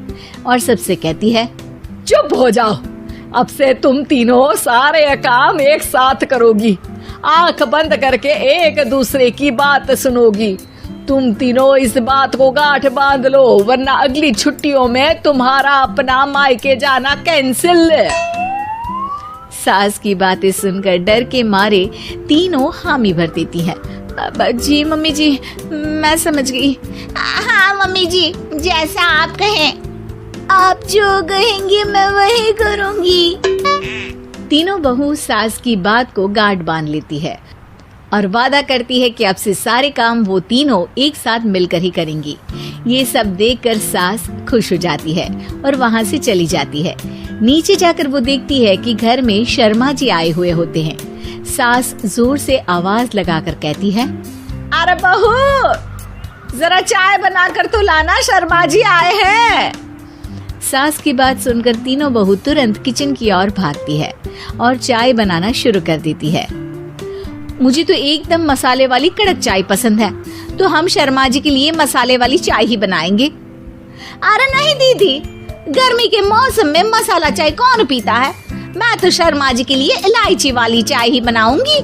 और सबसे कहती है, चुप हो जाओ, अब से तुम तीनों सारे काम एक साथ करोगी। आंख बंद करके एक दूसरे की बात सुनोगी। तुम तीनों इस बात को गांठ बांध लो, वरना अगली छुट्टियों में तुम्हारा अपना मायके जाना कैंसिल। सास की बातें सुनकर डर के मारे तीनों हामी भर देती हैं। जी मम्मी जी, मैं समझ गई। हाँ मम्मी जी, जैसा आप कहें, आप जो कहेंगी मैं वही करूंगी। तीनों बहू सास की बात को गांठ बांध लेती है और वादा करती है कि अब से सारे काम वो तीनों एक साथ मिलकर ही करेंगी। ये सब देखकर सास खुश हो जाती है और वहाँ से चली जाती है। नीचे जाकर वो देखती है कि घर में शर्मा जी आए हुए होते हैं। सास जोर से आवाज लगाकर कहती है, अरे बहू, जरा चाय बनाकर तो लाना, शर्मा जी आए हैं। सास की बात सुनकर तीनों बहू तुरंत किचन की ओर भागती है और चाय बनाना शुरू कर देती है। मुझे तो एकदम मसाले वाली कड़क चाय पसंद है, तो हम शर्मा जी के लिए मसाले वाली चाय ही बनाएंगे। अरे नहीं दीदी, गर्मी के मौसम में मसाला चाय कौन पीता है? मैं तो शर्मा जी के लिए इलायची वाली चाय ही बनाऊंगी।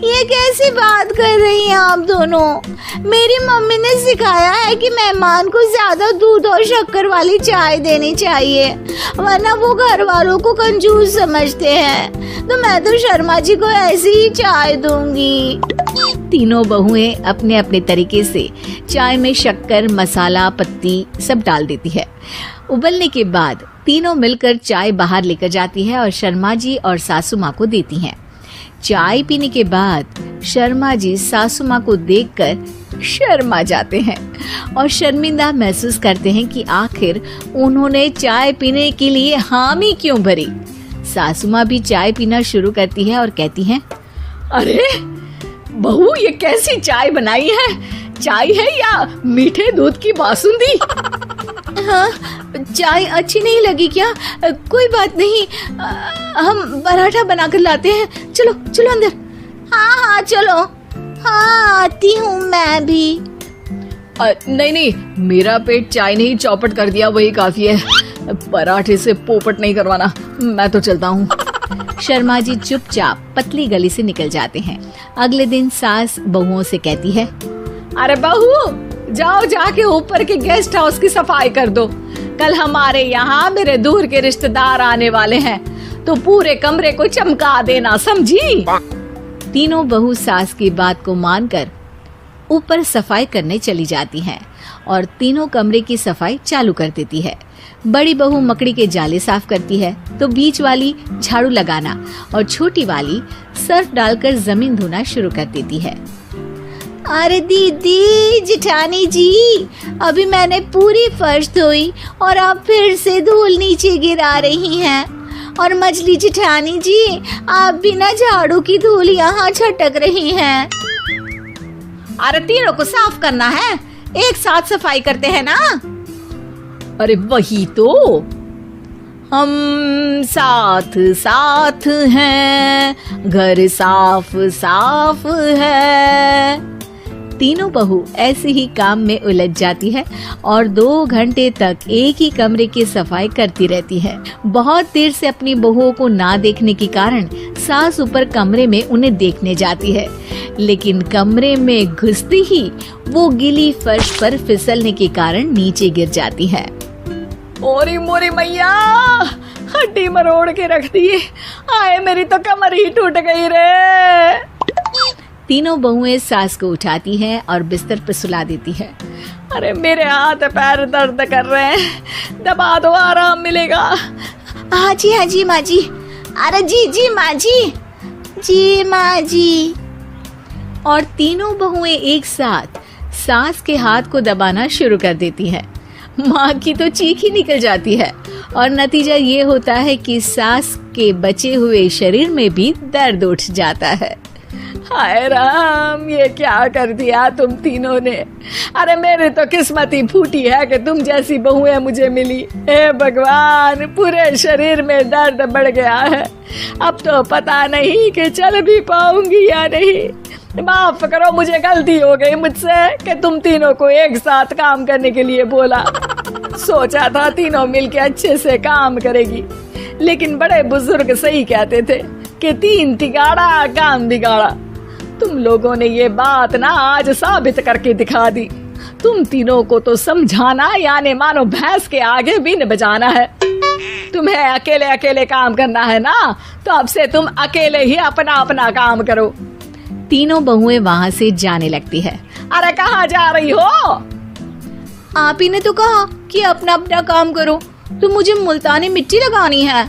ये कैसी बात कर रही हैं आप दोनों? मेरी मम्मी ने सिखाया है कि मेहमान को ज्यादा दूध और शक्कर वाली चाय देनी चाहिए, वरना वो घर वालों को कंजूस समझते हैं। तो मैं तो शर्मा जी को ऐसी ही चाय दूंगी। तीनों बहुएं अपने अपने तरीके से चाय में शक्कर, मसाला, पत्ती सब डाल देती है। उबलने के बाद तीनों मिलकर चाय बाहर लेकर जाती है और शर्मा जी और सासू माँ को देती हैं। चाय पीने के बाद शर्मा जी सासू माँ को देखकर शर्मा जाते हैं और शर्मिंदा महसूस करते हैं कि आखिर उन्होंने चाय पीने के लिए हामी क्यों भरी। सासू माँ भी चाय पीना शुरू करती है और कहती हैं, अरे बहू, ये कैसी चाय बनाई है? चाय है या मीठे दूध की बासुंदी? हाँ, चाय अच्छी नहीं लगी क्या? कोई बात नहीं, हम पराठा बनाकर लाते हैं। चलो चलो अंदर। हाँ हाँ चलो, हाँ आती हूँ मैं भी। नहीं नहीं, मेरा पेट चाय ने ही चौपट कर दिया, वही काफी है। पराठे से पोपट नहीं करवाना, मैं तो चलता हूँ। शर्मा जी चुपचाप पतली गली से निकल जाते हैं। अगले दिन सास बहुओं से कहती है, अरे बहू, जाओ जाके ऊपर के गेस्ट हाउस की सफाई कर दो। कल हमारे यहाँ मेरे दूर के रिश्तेदार आने वाले हैं, तो पूरे कमरे को चमका देना, समझी? तीनों बहू सास की बात को मानकर ऊपर सफाई करने चली जाती हैं और तीनों कमरे की सफाई चालू कर देती है। बड़ी बहू मकड़ी के जाले साफ करती है, तो बीच वाली झाड़ू लगाना और छोटी वाली सर्फ डालकर जमीन धोना शुरू कर देती है। अरे दीदी जेठानी जी, अभी मैंने पूरी फर्श धोई और आप फिर से धूल नीचे गिरा रही हैं। और मछली जेठानी जी, आप बिना झाड़ू की धूल यहाँ छटक रही हैं। अरे तीनों को साफ करना है, एक साथ सफाई करते हैं ना। अरे वही तो, हम साथ साथ हैं, घर साफ साफ है। तीनों बहू ऐसे ही काम में उलझ जाती है और 2 घंटे तक एक ही कमरे की सफाई करती रहती है। बहुत देर से अपनी बहुओं को ना देखने के कारण सास ऊपर कमरे में उन्हें देखने जाती है, लेकिन कमरे में घुसती ही वो गीली फर्श पर फिसलने के कारण नीचे गिर जाती है। ओरी मोरी मैया, हड्डी मरोड़ के रख दी। आए मेरी तो कमर ही टूट गई रे। तीनों बहुएं सास को उठाती हैं और बिस्तर पर सुला देती है। अरे मेरे हाथ पैर दर्द कर रहे हैं, दबा दो, आराम मिलेगा। हाँ जी माँ जी। अरे जी माँ जी, जी माँ जी। और तीनों बहुएं एक साथ सास के हाथ को दबाना शुरू कर देती हैं। माँ की तो चीख ही निकल जाती है और नतीजा ये होता है कि सास के बचे हुए शरीर में भी दर्द उठ जाता है। हाय राम, ये क्या कर दिया तुम तीनों ने। अरे मेरी तो किस्मत ही फूटी है कि तुम जैसी बहुएं मुझे मिली। हे भगवान, पूरे शरीर में दर्द बढ़ गया है। अब तो पता नहीं कि चल भी पाऊंगी या नहीं। माफ करो, मुझे गलती हो गई मुझसे कि तुम तीनों को एक साथ काम करने के लिए बोला। सोचा था तीनों मिलके अच्छे से काम करेगी, लेकिन बड़े बुजुर्ग सही कहते थे कि 3 तिगाड़ा काम बिगाड़ा। तुम लोगों ने ये बात ना आज साबित करके दिखा दी। तुम तीनों को तो समझाना यानी मानो भैंस के आगे बीन बजाना है। तुम्हें अकेले अकेले काम करना है ना, तो अब से तुम अकेले ही अपना अपना काम करो। तीनों बहुएं वहाँ से जाने लगती है। अरे कहाँ जा रही हो? आप ही ने तो कहा कि अपना अपना काम करो, तो मुझे मुल्तानी मिट्टी लगानी है।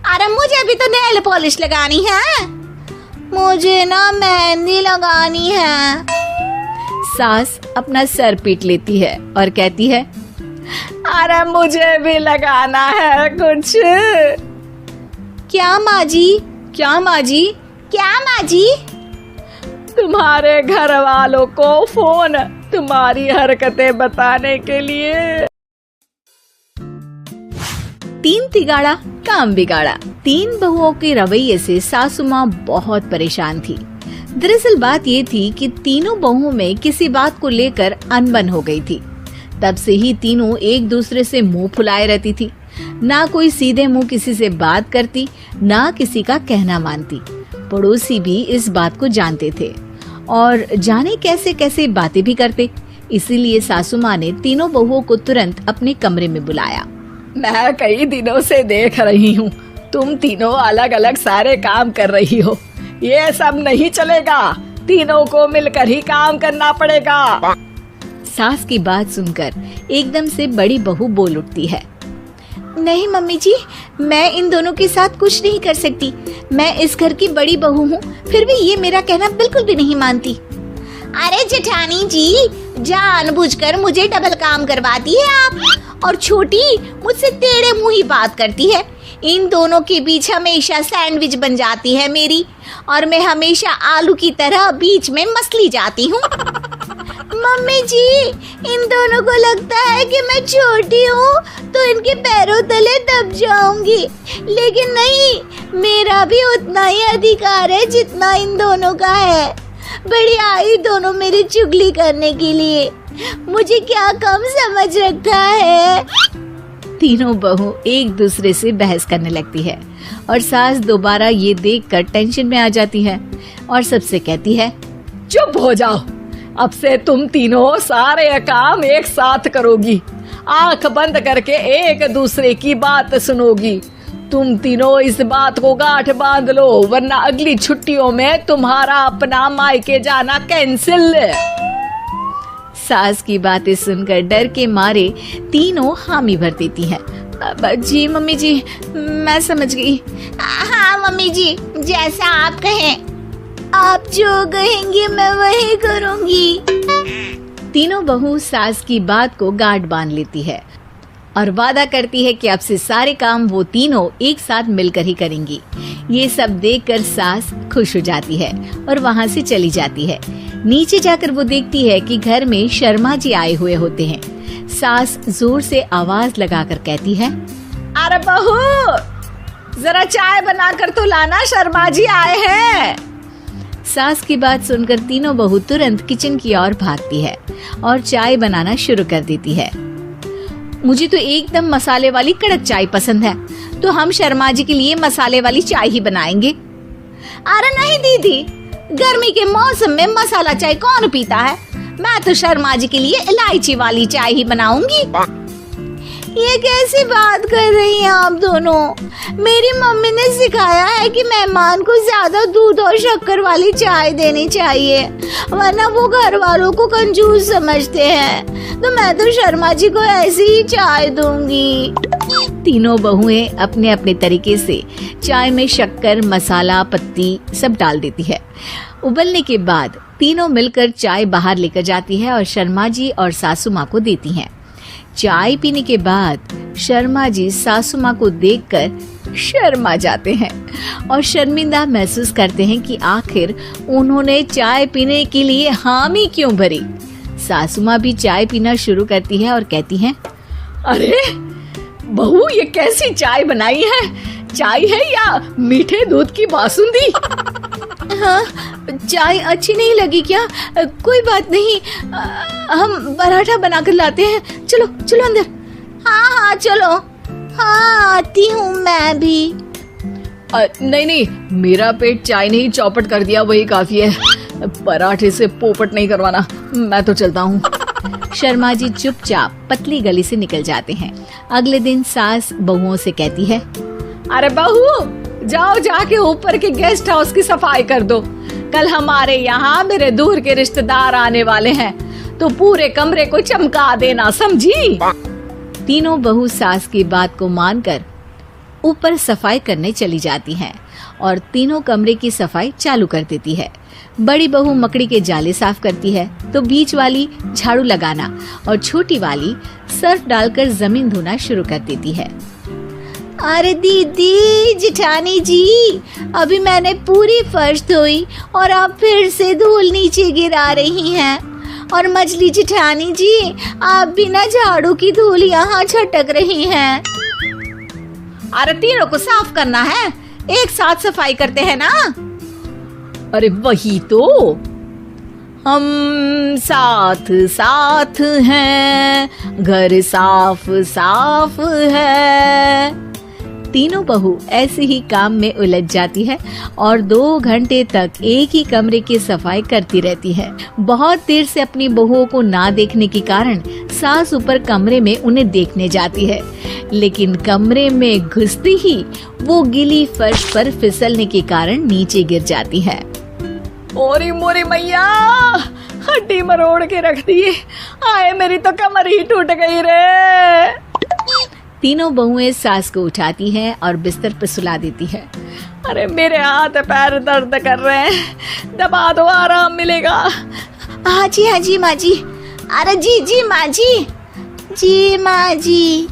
अरे मुझे भी तो नेल पॉलिश लगानी है। मुझे ना मेहंदी लगानी है। सास अपना सर पीट लेती है और कहती है, अरे मुझे भी लगाना है कुछ। क्या माँ जी? क्या माँ जी? क्या माँ जी? तुम्हारे घर वालों को फोन तुम्हारी हरकतें बताने के लिए। 3 तिगाड़ा काम बिगाड़ा। 3 बहुओं के रवैये से सासू माँ बहुत परेशान थी। दरअसल बात ये थी कि तीनों बहुओं में किसी बात को लेकर अनबन हो गई थी। तब से ही तीनों एक दूसरे से मुंह फुलाए रहती थी। ना कोई सीधे मुंह किसी से बात करती, ना किसी का कहना मानती। पड़ोसी भी इस बात को जानते थे और जाने कैसे कैसे बातें भी करते। इसीलिए सासू माँ ने तीनों बहुओं को तुरंत अपने कमरे में बुलाया। मैं कई दिनों से देख रही हूँ, तुम तीनों अलग अलग सारे काम कर रही हो। ये सब नहीं चलेगा, तीनों को मिलकर ही काम करना पड़ेगा। सास की बात सुनकर एकदम से बड़ी बहू बोल उठती है। नहीं मम्मी जी, मैं इन दोनों के साथ कुछ नहीं कर सकती। मैं इस घर की बड़ी बहू हूँ, फिर भी ये मेरा कहना बिल्कुल भी नहीं मानती। अरे जेठानी जी, जानबूझकर मुझे डबल काम करवाती है आप। और छोटी मुझसे टेढ़े मुंह ही बात करती है। इन दोनों के बीच हमेशा सैंडविच बन जाती है मेरी, और मैं हमेशा आलू की तरह बीच में मसली जाती हूँ। मम्मी जी, इन दोनों को लगता है कि मैं छोटी हूँ तो इनके पैरों तले दब जाऊंगी, लेकिन नहीं, मेरा भी उतना ही अधिकार है जितना इन दोनों का है। बड़ी आई दोनों मेरी चुगली करने के लिए। मुझे क्या कम समझ रखा है। तीनों बहू एक दूसरे से बहस करने लगती है और सास दोबारा ये देखकर टेंशन में आ जाती है और सबसे कहती है, चुप हो जाओ, अब से तुम तीनों सारे काम एक साथ करोगी, आंख बंद करके एक दूसरे की बात सुनोगी। तुम तीनों इस बात को गांठ बांध लो, वरना अगली छुट्टियों में तुम्हारा अपना मायके जाना कैंसिल। सास की बातें सुनकर डर के मारे तीनों हामी भर देती हैं। जी मम्मी जी, मैं समझ गई। हाँ मम्मी जी, जैसा आप कहें, आप जो कहेंगे मैं वही करूंगी। तीनों बहू सास की बात को गांठ बांध लेती है और वादा करती है कि अब से सारे काम वो तीनों एक साथ मिलकर ही करेंगी। ये सब देखकर सास खुश हो जाती है और वहाँ से चली जाती है। नीचे जाकर वो देखती है कि घर में शर्मा जी आए हुए होते हैं। सास जोर से आवाज लगाकर कहती है, अरे बहू, जरा चाय बनाकर तो लाना, शर्मा जी आए हैं। सास की बात सुनकर तीनों बहू तुरंत किचन की ओर भागती है और चाय बनाना शुरू कर देती है। मुझे तो एकदम मसाले वाली कड़क चाय पसंद है, तो हम शर्मा जी के लिए मसाले वाली चाय ही बनाएंगे। अरे नहीं दीदी, गर्मी के मौसम में मसाला चाय कौन पीता है? मैं तो शर्मा जी के लिए इलायची वाली चाय ही बनाऊंगी। ये कैसी बात कर रही हैं आप दोनों? मेरी मम्मी ने सिखाया है कि मेहमान को ज्यादा दूध और शक्कर वाली चाय देनी चाहिए, वरना वो घर वालों को कंजूस समझते हैं। तो मैं तो शर्मा जी को ऐसी ही चाय दूंगी। तीनों बहुएं अपने अपने तरीके से चाय में शक्कर, मसाला, पत्ती सब डाल देती है। उबलने के बाद तीनों मिलकर चाय बाहर लेकर जाती है और शर्मा जी और सासू माँ को देती हैं। चाय पीने के बाद शर्मा जी सासू माँ को देखकर शर्मा जाते हैं और शर्मिंदा महसूस करते हैं कि आखिर उन्होंने चाय पीने के लिए हामी क्यों भरी। सासू माँ भी चाय पीना शुरू करती है और कहती हैं, अरे बहू, ये कैसी चाय बनाई है? चाय है या मीठे दूध की बासुंदी? हाँ, चाय अच्छी नहीं लगी क्या? कोई बात नहीं, हम पराठा बनाकर लाते हैं। चलो चलो अंदर। हाँ हाँ चलो, हाँ आती हूँ मैं भी। नहीं, मेरा पेट चाय ने ही चौपट कर दिया, वही काफी है। पराठे से पोपट नहीं करवाना, मैं तो चलता हूँ। शर्मा जी चुपचाप पतली गली से निकल जाते हैं। अगले दिन सास बहुओं से कहती है, अरे बहू, जाओ जाके ऊपर के गेस्ट हाउस की सफाई कर दो। कल हमारे यहाँ मेरे दूर के रिश्तेदार आने वाले हैं, तो पूरे कमरे को चमका देना, समझी? तीनों बहू सास की बात को मानकर ऊपर सफाई करने चली जाती हैं और तीनों कमरे की सफाई चालू कर देती है। बड़ी बहू मकड़ी के जाले साफ करती है, तो बीच वाली झाड़ू लगाना और छोटी वाली सर्फ डालकर जमीन धोना शुरू कर देती है। अरे दीदी, जिठानी जी, अभी मैंने पूरी फर्श धोई और आप फिर से धूल नीचे गिरा रही हैं। और मछली जिठानी जी, आप बिना झाड़ू की धूल यहाँ छटक रही हैं। अरे तीनों को साफ करना है, एक साथ सफाई करते हैं ना। अरे वही तो, हम साथ साथ हैं, घर साफ साफ है। तीनों बहू ऐसे ही काम में उलझ जाती है और 2 घंटे तक एक ही कमरे की सफाई करती रहती है। बहुत देर से अपनी बहुओं को ना देखने के कारण सास ऊपर कमरे में उन्हें देखने जाती है, लेकिन कमरे में घुसते ही वो गीली फर्श पर फिसलने के कारण नीचे गिर जाती है। ओरी मोरी मैया, हड्डी मरोड़ के रख दी। आए, मेरी तो कमर ही टूट गई रे। तीनों बहुएं सास को उठाती हैं और बिस्तर पर सुला देती है। अरे मेरे हाथ पैर दर्द कर रहे हैं, दबा दो, आराम मिलेगा। हाँ जी माँ जी। अरे जी माँ जी, जी माँ जी।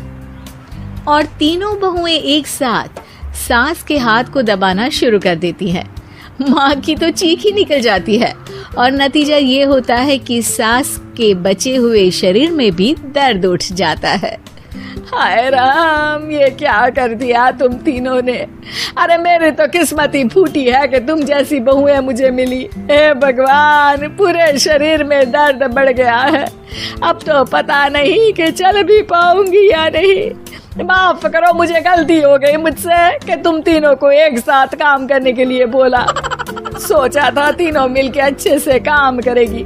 और तीनों बहुएं एक साथ सास के हाथ को दबाना शुरू कर देती हैं। माँ की तो चीख ही निकल जाती है और नतीजा ये होता है कि सास के बचे हुए शरीर में भी दर्द उठ जाता है। हाय राम, ये क्या कर दिया तुम तीनों ने। अरे मेरी तो किस्मत ही फूटी है कि तुम जैसी बहुएं मुझे मिली। हे भगवान, पूरे शरीर में दर्द बढ़ गया है। अब तो पता नहीं कि चल भी पाऊंगी या नहीं। माफ करो, मुझे गलती हो गई मुझसे कि तुम तीनों को एक साथ काम करने के लिए बोला। सोचा था तीनों मिलके अच्छे से काम करेगी,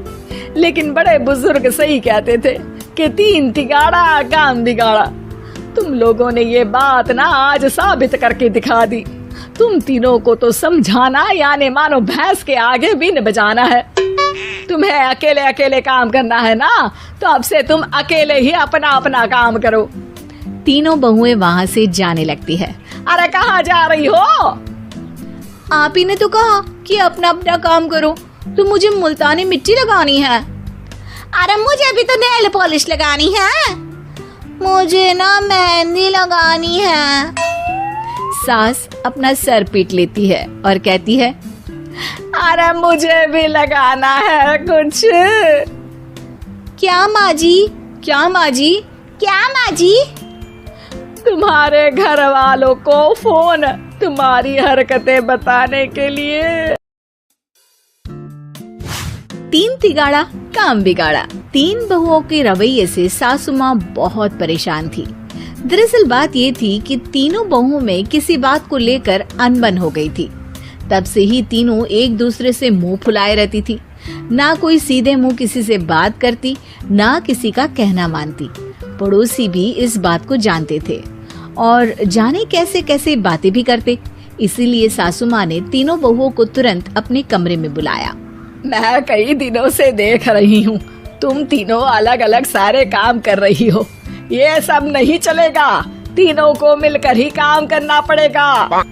लेकिन बड़े बुजुर्ग सही कहते थे कि 3 तिगाड़ा काम बिगाड़ा। तुम लोगों ने ये बात ना आज साबित करके दिखा दी। तुम तीनों को तो समझाना यानी मानो भैंस के आगे बीन बजाना है। तुम्हें अकेले अकेले काम करना है ना, तो अब से तुम अकेले ही अपना अपना काम करो। तीनों बहुएं वहां से जाने लगती है। अरे कहाँ जा रही हो? आप ही ने तो कहा कि अपना अपना काम करो, तो मुझे मुल्तानी मिट्टी लगानी है। अरे मुझे भी तो नेल पॉलिश लगानी है। मुझे ना मेहंदी लगानी है। सास अपना सर पीट लेती है और कहती है, अरे मुझे भी लगाना है कुछ। क्या माँ जी? क्या माँ जी? क्या माँ जी? तुम्हारे घर वालों को फोन तुम्हारी हरकतें बताने के लिए। 3 तिगाड़ा काम बिगाड़ा। 3 बहुओं के रवैये से सासू माँ बहुत परेशान थी। दरअसल बात ये थी कि तीनों बहुओं में किसी बात को लेकर अनबन हो गई थी। तब से ही तीनों एक दूसरे से मुंह फुलाए रहती थी। ना कोई सीधे मुंह किसी से बात करती, ना किसी का कहना मानती। पड़ोसी भी इस बात को जानते थे और जाने कैसे कैसे बातें भी करते। इसीलिए सासू माँ ने तीनों बहुओं को तुरंत अपने कमरे में बुलाया। मैं कई दिनों से देख रही हूँ, तुम तीनों अलग अलग सारे काम कर रही हो। ये सब नहीं चलेगा, तीनों को मिलकर ही काम करना पड़ेगा।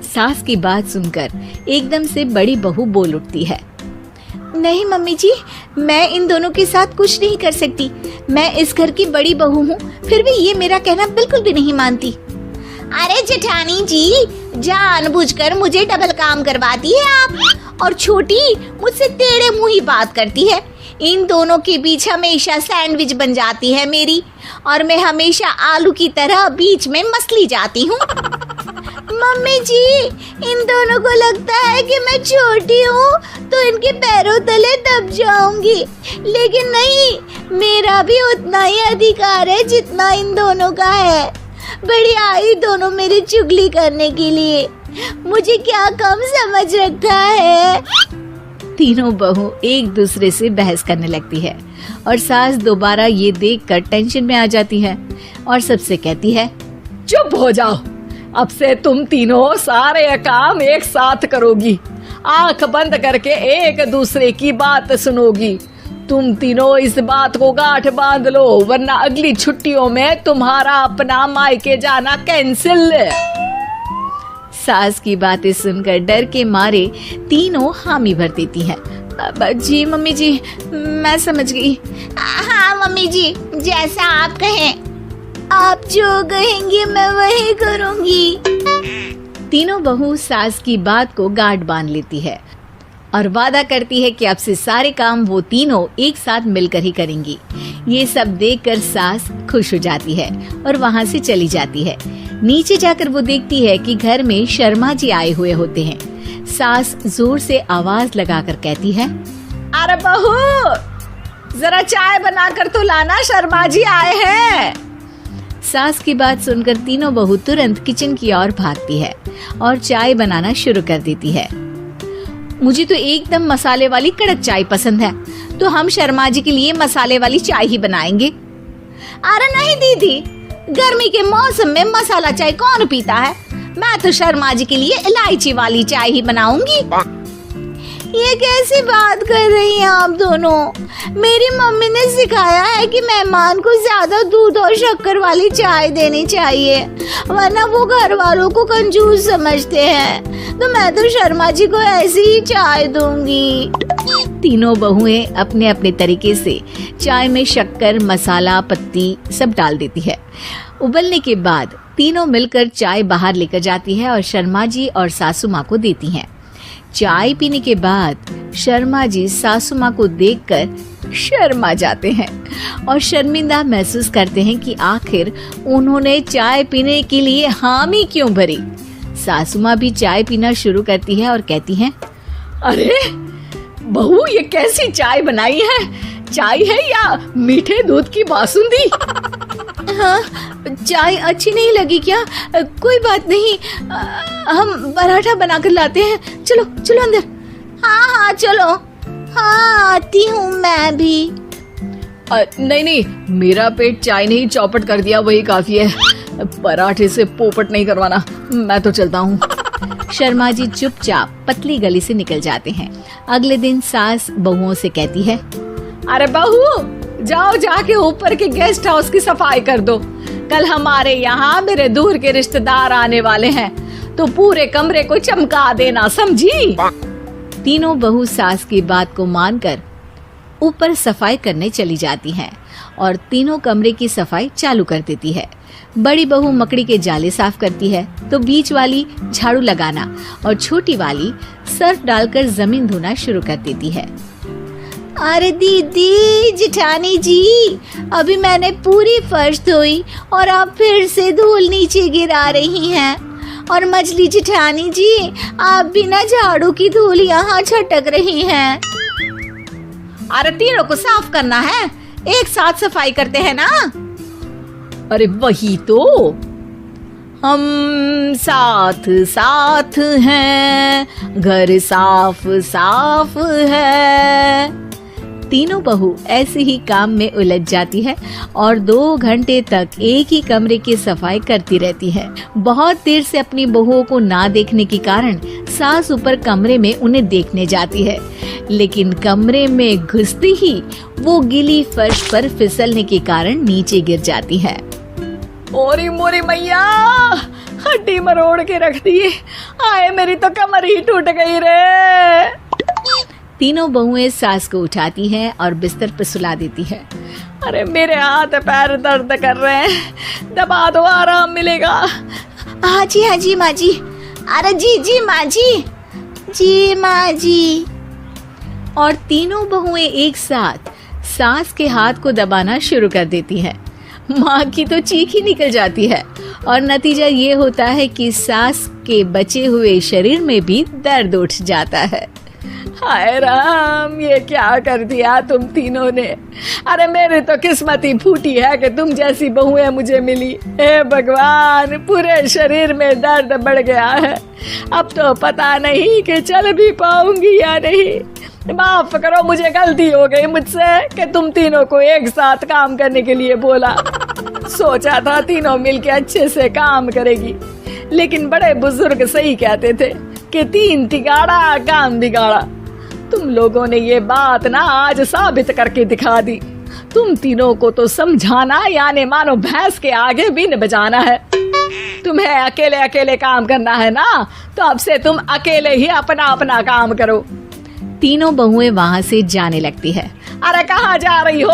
सास की बात सुनकर एकदम से बड़ी बहू बोल उठती है। नहीं मम्मी जी, मैं इन दोनों के साथ कुछ नहीं कर सकती। मैं इस घर की बड़ी बहू हूँ, फिर भी ये मेरा कहना बिल्कुल भी नहीं मानती। अरे जेठानी जी, जानबूझकर मुझे डबल काम करवाती है आप। और छोटी मुझसे टेढ़े मुंह ही बात करती है। इन दोनों के बीच हमेशा सैंडविच बन जाती है मेरी, और मैं हमेशा आलू की तरह बीच में मसली जाती हूँ। मम्मी जी, इन दोनों को लगता है कि मैं छोटी हूँ तो इनके पैरों तले दब जाऊंगी, लेकिन नहीं, मेरा भी उतना ही अधिकार है जितना इन दोनों का है। बड़ी आई दोनों मेरी चुगली करने के लिए। मुझे क्या कम समझ रखा है। तीनों बहू एक दूसरे से बहस करने लगती है और सास दोबारा ये देखकर टेंशन में आ जाती है और सबसे कहती है, चुप हो जाओ, अब से तुम तीनों सारे काम एक साथ करोगी। आंख बंद करके एक दूसरे की बात सुनोगी। तुम तीनों इस बात को गांठ बांध लो, वरना अगली छुट्टियों में तुम्हारा अपना मायके जाना कैंसिल। सास की बातें सुनकर डर के मारे तीनों हामी भर देती हैं। जी मम्मी जी, मैं समझ गई। हाँ मम्मी जी, जैसा आप कहें। आप जो कहेंगी मैं वही करूंगी। तीनों बहू सास की बात को गांठ बांध लेती है और वादा करती है कि अब से सारे काम वो तीनों एक साथ मिलकर ही करेंगी। ये सब देखकर सास खुश हो जाती है और वहाँ से चली जाती है। नीचे जाकर वो देखती है कि घर में शर्मा जी आए हुए होते हैं। सास जोर से आवाज लगाकर कहती है, अरे बहू, जरा चाय बनाकर तो लाना, शर्मा जी आए हैं। सास की बात सुनकर तीनों बहू तुरंत किचन की ओर भागती है और चाय बनाना शुरू कर देती है। मुझे तो एकदम मसाले वाली कड़क चाय पसंद है, तो हम शर्मा जी के लिए मसाले वाली चाय ही बनाएंगे। अरे नहीं दीदी, गर्मी के मौसम में मसाला चाय कौन पीता है? मैं तो शर्मा जी के लिए इलायची वाली चाय ही बनाऊंगी। ये कैसी बात कर रही हैं आप दोनों? मेरी मम्मी ने सिखाया है कि मेहमान को ज्यादा दूध और शक्कर वाली चाय देनी चाहिए, वरना वो घर वालों को कंजूस समझते हैं। तो मैं तो शर्मा जी को ऐसी ही चाय दूंगी। तीनों बहुएं अपने अपने तरीके से चाय में शक्कर, मसाला, पत्ती सब डाल देती है। उबलने के बाद तीनों मिलकर चाय बाहर लेकर जाती है और शर्मा जी और सासू माँ को देती हैं। चाय पीने के बाद शर्मा जी सासू माँ को देखकर शर्मा जाते हैं और शर्मिंदा महसूस करते हैं कि आखिर उन्होंने चाय पीने के लिए हामी क्यों भरी। सासू माँ भी चाय पीना शुरू करती है और कहती हैं, अरे बहू, ये कैसी चाय बनाई है? चाय है या मीठे दूध की बासुंदी? हाँ, चाय अच्छी नहीं लगी क्या? कोई बात नहीं, हम पराठा बनाकर लाते हैं। चलो चलो अंदर। हाँ हाँ चलो। हाँ आती हूँ मैं भी। नहीं नहीं, मेरा पेट चाय ने ही चौपट कर दिया, वही काफी है। पराठे से पोपट नहीं करवाना, मैं तो चलता हूँ। शर्मा जी चुपचाप पतली गली से निकल जाते हैं। अगले दिन सास बहुओं से कहती है, अरे बहू, जाओ जाके ऊपर के गेस्ट हाउस की सफाई कर दो। कल हमारे यहाँ मेरे दूर के रिश्तेदार आने वाले हैं, तो पूरे कमरे को चमका देना, समझी? तीनों बहू सास की बात को मानकर ऊपर सफाई करने चली जाती हैं और तीनों कमरे की सफाई चालू कर देती है। बड़ी बहू मकड़ी के जाले साफ करती है तो बीच वाली झाड़ू लगाना और छोटी वाली सर्फ डालकर जमीन धोना शुरू कर देती है। अरे दीदी जेठानी जी, अभी मैंने पूरी फर्श धोई और आप फिर से धूल नीचे गिरा रही हैं। और मछली जेठानी जी, आप बिना झाड़ू की धूल यहाँ छटक रही हैं। अरे तीनों को साफ करना है, एक साथ सफाई करते हैं ना। अरे वही तो, हम साथ साथ हैं, घर साफ साफ है। तीनों बहू ऐसे ही काम में उलझ जाती है और 2 घंटे तक एक ही कमरे की सफाई करती रहती है। बहुत देर से अपनी बहुओं को ना देखने के कारण सास ऊपर कमरे में उन्हें देखने जाती है, लेकिन कमरे में घुसती ही वो गीली फर्श पर फिसलने के कारण नीचे गिर जाती है। ओरी मोरी मैया, हड्डी मरोड़ के रख दी। आए मेरी तो कमर ही टूट गई रे। तीनों बहुएं सास को उठाती हैं और बिस्तर पर सुला देती है। अरे मेरे हाथ पैर दर्द कर रहे हैं, दबा दो, आराम मिलेगा। हाँ जी माँ जी। अरे जी माँ जी, जी माँ जी। और तीनों बहुएं एक साथ सास के हाथ को दबाना शुरू कर देती हैं। माँ की तो चीख ही निकल जाती है और नतीजा ये होता है कि सास के बचे हुए शरीर में भी दर्द उठ जाता है। हाय राम, ये क्या कर दिया तुम तीनों ने। अरे मेरी तो किस्मत ही फूटी है कि तुम जैसी बहुएं मुझे मिली। हे भगवान, पूरे शरीर में दर्द बढ़ गया है। अब तो पता नहीं कि चल भी पाऊंगी या नहीं। माफ करो, मुझे गलती हो गई मुझसे कि तुम तीनों को एक साथ काम करने के लिए बोला। सोचा था तीनों मिलके अच्छे से काम करेगी, लेकिन बड़े बुजुर्ग सही कहते थे कि 3 तिगाड़ा काम बिगाड़ा। तुम लोगों ने ये बात ना आज साबित करके दिखा दी। तुम तीनों को तो समझाना यानी मानो भैंस के आगे बीन बजाना है। तुम्हें अकेले अकेले काम करना है ना, तो अब से तुम अकेले ही अपना अपना काम करो। तीनों बहुएं वहाँ से जाने लगती है। अरे कहाँ जा रही हो?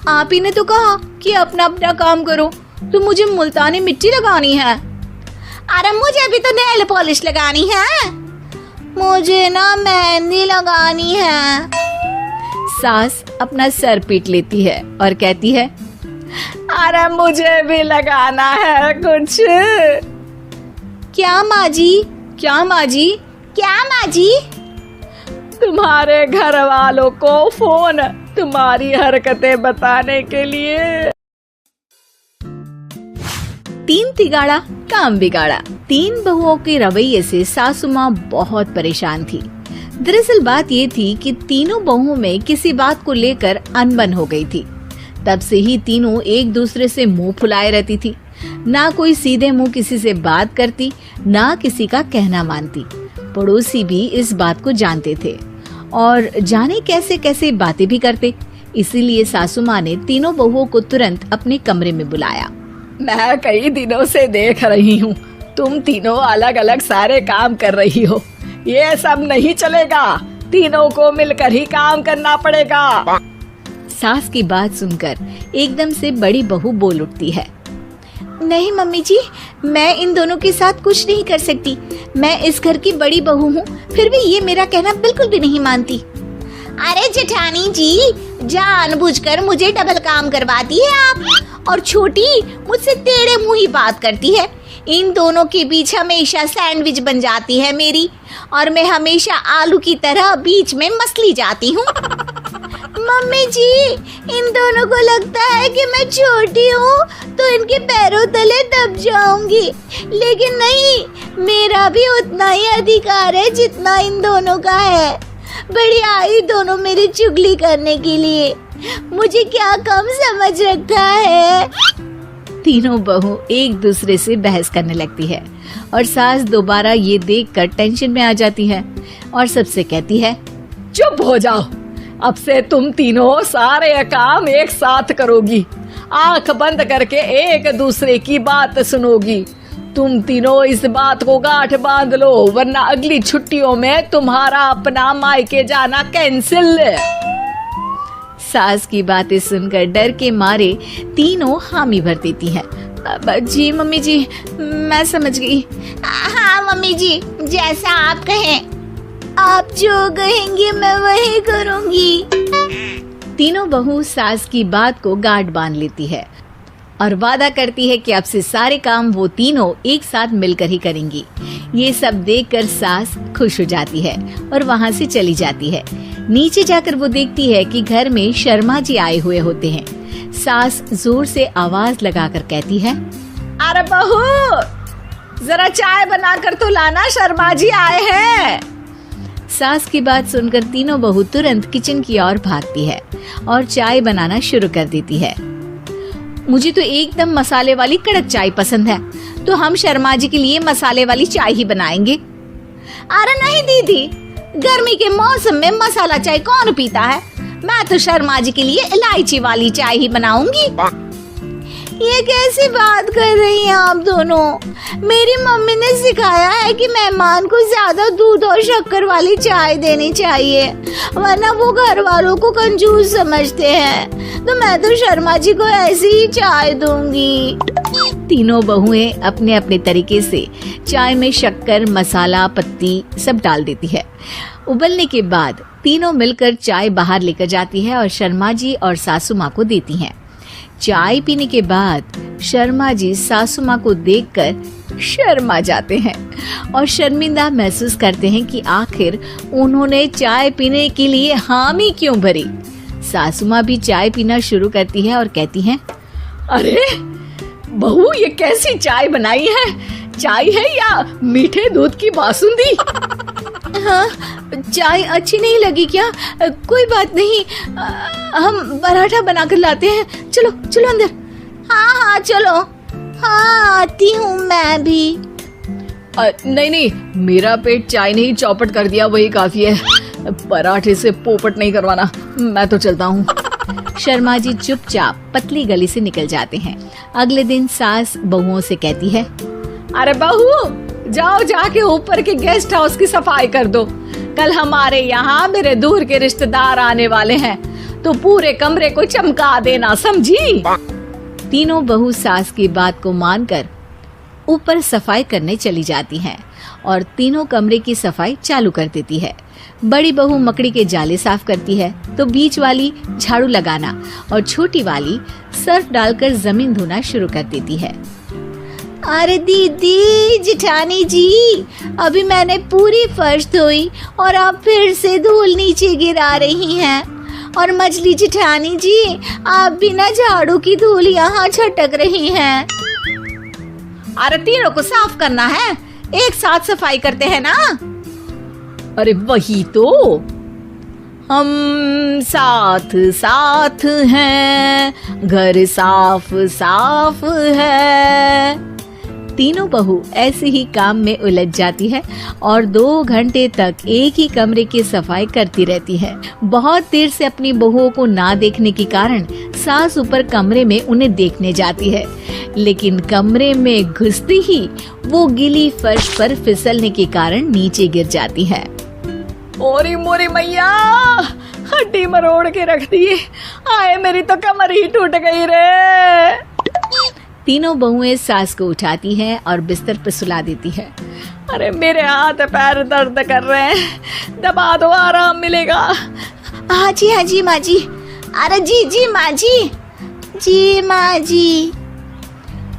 आप ही ने तो कहा कि अपना अपना काम करो, तो मुझे मुल्तानी मिट्टी लगानी है। अरे मुझे भी तो नेल पॉलिश लगानी है। मुझे ना मेहंदी लगानी है। सास अपना सर पीट लेती है और कहती है, अरे मुझे भी लगाना है कुछ। क्या माँ जी? क्या माँ जी? क्या माँ जी? तुम्हारे घर वालों को फोन, तुम्हारी हरकतें बताने के लिए। 3 तिगाड़ा काम बिगाड़ा। 3 बहुओं के रवैये से सासू माँ बहुत परेशान थी। दरअसल बात ये थी कि तीनों बहुओं में किसी बात को लेकर अनबन हो गई थी। तब से ही तीनों एक दूसरे से मुंह फुलाए रहती थी। ना कोई सीधे मुंह किसी से बात करती, ना किसी का कहना मानती। पड़ोसी भी इस बात को जानते थे और जाने कैसे कैसे बातें भी करते। इसीलिए सासू माँ ने तीनों बहुओं को तुरंत अपने कमरे में बुलाया। मैं कई दिनों से देख रही हूँ, तुम तीनों अलग अलग सारे काम कर रही हो। ये सब नहीं चलेगा, तीनों को मिलकर ही काम करना पड़ेगा। सास की बात सुनकर एकदम से बड़ी बहू बोल उठती है। नहीं मम्मी जी, मैं इन दोनों के साथ कुछ नहीं कर सकती। मैं इस घर की बड़ी बहू हूँ, फिर भी ये मेरा कहना बिल्कुल भी नहीं मानती। अरे जेठानी जी, जानबूझकर मुझे डबल काम करवाती है आप। और छोटी मुझसे टेढ़े मुंह ही बात करती है। इन दोनों के बीच हमेशा सैंडविच बन जाती है मेरी, और मैं हमेशा आलू की तरह बीच में मसली जाती हूँ। मम्मी जी, इन दोनों को लगता है कि मैं छोटी हूँ तो इनके पैरों तले दब जाऊंगी, लेकिन नहीं, मेरा भी उतना ही अधिकार है जितना इन दोनों का है। बढ़िया आई दोनों मेरी चुगली करने के लिए, मुझे क्या कम समझ रखा है। तीनों बहू एक दूसरे से बहस करने लगती है और सास दोबारा ये देखकर टेंशन में आ जाती है और सबसे कहती है, चुप हो जाओ, अब से तुम तीनों सारे काम एक साथ करोगी, आंख बंद करके एक दूसरे की बात सुनोगी। तुम तीनों इस बात को गांठ बांध लो, वरना अगली छुट्टियों में तुम्हारा अपना मायके जाना कैंसिल। सास की बातें सुनकर डर के मारे तीनों हामी भर देती हैं। जी मम्मी जी, मैं समझ गई। हाँ मम्मी जी, जैसा आप कहें, आप जो कहेंगे मैं वही करूंगी। तीनों बहू सास की बात को गांठ बांध लेती है और वादा करती है कि अब से सारे काम वो तीनों एक साथ मिलकर ही करेंगी। ये सब देखकर सास खुश हो जाती है और वहाँ से चली जाती है। नीचे जाकर वो देखती है कि घर में शर्मा जी आए हुए होते हैं। सास जोर से आवाज लगाकर कहती है, अरे बहू, जरा चाय बनाकर तो लाना, शर्मा जी आए हैं। सास की बात सुनकर तीनों बहू तुरंत किचन की ओर भागती है और चाय बनाना शुरू कर देती है। मुझे तो एकदम मसाले वाली कड़क चाय पसंद है, तो हम शर्मा जी के लिए मसाले वाली चाय ही बनाएंगे। अरे नहीं दीदी, गर्मी के मौसम में मसाला चाय कौन पीता है? मैं तो शर्मा जी के लिए इलायची वाली चाय ही बनाऊंगी। ये कैसी बात कर रही हैं आप दोनों? मेरी मम्मी ने सिखाया है कि मेहमान को ज्यादा दूध और शक्कर वाली चाय देनी चाहिए, वरना वो घर वालों को कंजूस समझते हैं। तो मैं तो शर्मा जी को ऐसी ही चाय दूंगी। तीनों बहुएं अपने अपने तरीके से चाय में शक्कर, मसाला, पत्ती सब डाल देती है। उबलने के बाद तीनों मिलकर चाय बाहर लेकर जाती है और शर्मा जी और सासू माँ को देती हैं। चाय पीने के बाद शर्मा जी सासू माँ को देखकर शर्मा जाते हैं और शर्मिंदा महसूस करते हैं कि आखिर उन्होंने चाय पीने के लिए हामी क्यों भरी। सासू माँ भी चाय पीना शुरू करती है और कहती हैं, अरे बहू, ये कैसी चाय बनाई है? चाय है या मीठे दूध की बासुंदी? हाँ, चाय अच्छी नहीं लगी क्या? कोई बात नहीं, हम पराठा बनाकर लाते हैं। चलो चलो अंदर। हाँ हाँ चलो। हाँ आती हूँ मैं भी। नहीं नहीं, मेरा पेट चाय ने ही चौपट कर दिया, वही काफी है। पराठे से पोपट नहीं करवाना, मैं तो चलता हूँ। शर्मा जी चुपचाप पतली गली से निकल जाते हैं। अगले दिन सास बहुओं से कहती है, अरे बहू, जाओ जाके ऊपर के गेस्ट हाउस की सफाई कर दो। कल हमारे यहाँ मेरे दूर के रिश्तेदार आने वाले हैं, तो पूरे कमरे को चमका देना, समझी? तीनों बहू सास की बात को मानकर ऊपर सफाई करने चली जाती हैं और तीनों कमरे की सफाई चालू कर देती है। बड़ी बहू मकड़ी के जाले साफ करती है, तो बीच वाली झाड़ू लगाना और छोटी वाली सर्फ डालकर जमीन धोना शुरू कर देती है। अरे दीदी, जेठानी जी, अभी मैंने पूरी फर्श धोई और आप फिर से धूल नीचे गिरा रही हैं। और मछली जेठानी जी, आप बिना झाड़ू की धूल यहाँ छटक रही हैं। अरे तीनों को साफ करना है, एक साथ सफाई करते हैं ना। अरे वही तो, हम साथ साथ हैं, घर साफ साफ है। तीनों बहू ऐसे ही काम में उलझ जाती है और 2 घंटे तक एक ही कमरे की सफाई करती रहती है। बहुत देर से अपनी बहुओं को ना देखने के कारण सास ऊपर कमरे में उन्हें देखने जाती है, लेकिन कमरे में घुसती ही वो गीली फर्श पर फिसलने के कारण नीचे गिर जाती है। ओरी मोरी मैया, हड्डी मरोड़ के रख दी। आए, मेरी तो कमर ही टूट गई रे। तीनों बहुएं सास को उठाती हैं और बिस्तर पर सुला देती है। अरे मेरे हाथ पैर दर्द कर रहे हैं, दबा दो, आराम मिलेगा। हाँ जी माँ जी। अरे जी माँ जी माँ जी।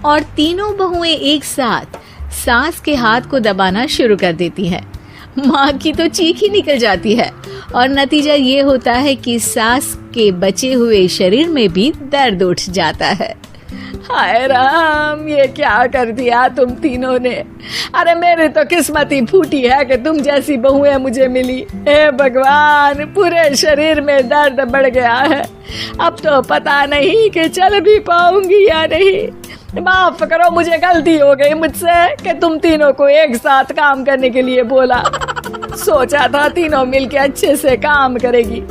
और तीनों बहुएं एक साथ सास के हाथ को दबाना शुरू कर देती हैं। माँ की तो चीख ही निकल जाती है और नतीजा ये होता है कि सास के बचे हुए शरीर में भी दर्द उठ जाता है। हाय राम, ये क्या कर दिया तुम तीनों ने। अरे मेरी तो किस्मत ही फूटी है कि तुम जैसी बहुएं मुझे मिली। हे भगवान, पूरे शरीर में दर्द बढ़ गया है। अब तो पता नहीं कि चल भी पाऊंगी या नहीं। माफ करो, मुझे गलती हो गई मुझसे कि तुम तीनों को एक साथ काम करने के लिए बोला। सोचा था तीनों मिलके अच्छे से काम करेगी,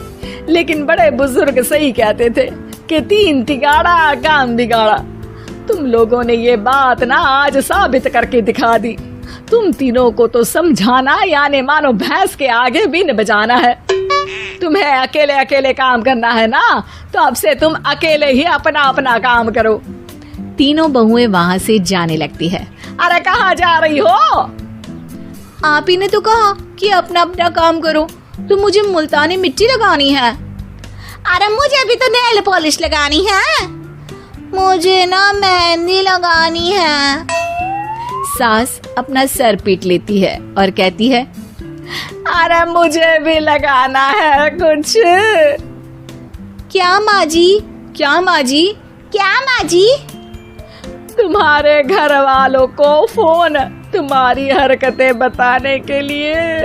लेकिन बड़े बुजुर्ग सही कहते थे कि 3 तिगाड़ा काम बिगाड़ा। तुम लोगों ने ये बात ना आज साबित करके दिखा दी। तुम तीनों को तो समझाना यानी मानो भैंस के आगे भी न बजाना है। तुम्हें अकेले अकेले काम करना है ना, तो अब से तुम अकेले ही अपना अपना काम करो। तीनों बहुएं वहां से जाने लगती है। अरे कहाँ जा रही हो? आप ही ने तो कहा कि अपना अपना काम करो, तो मुझे मुल्तानी मिट्टी लगानी है। अरे मुझे भी तो नेल पॉलिश लगानी है। मुझे ना मेहंदी लगानी है। सास अपना सर पीट लेती है और कहती है, अरे मुझे भी लगाना है कुछ। क्या माँ जी? क्या माँ जी? क्या माँ जी? तुम्हारे घर वालों को फोन तुम्हारी हरकतें बताने के लिए।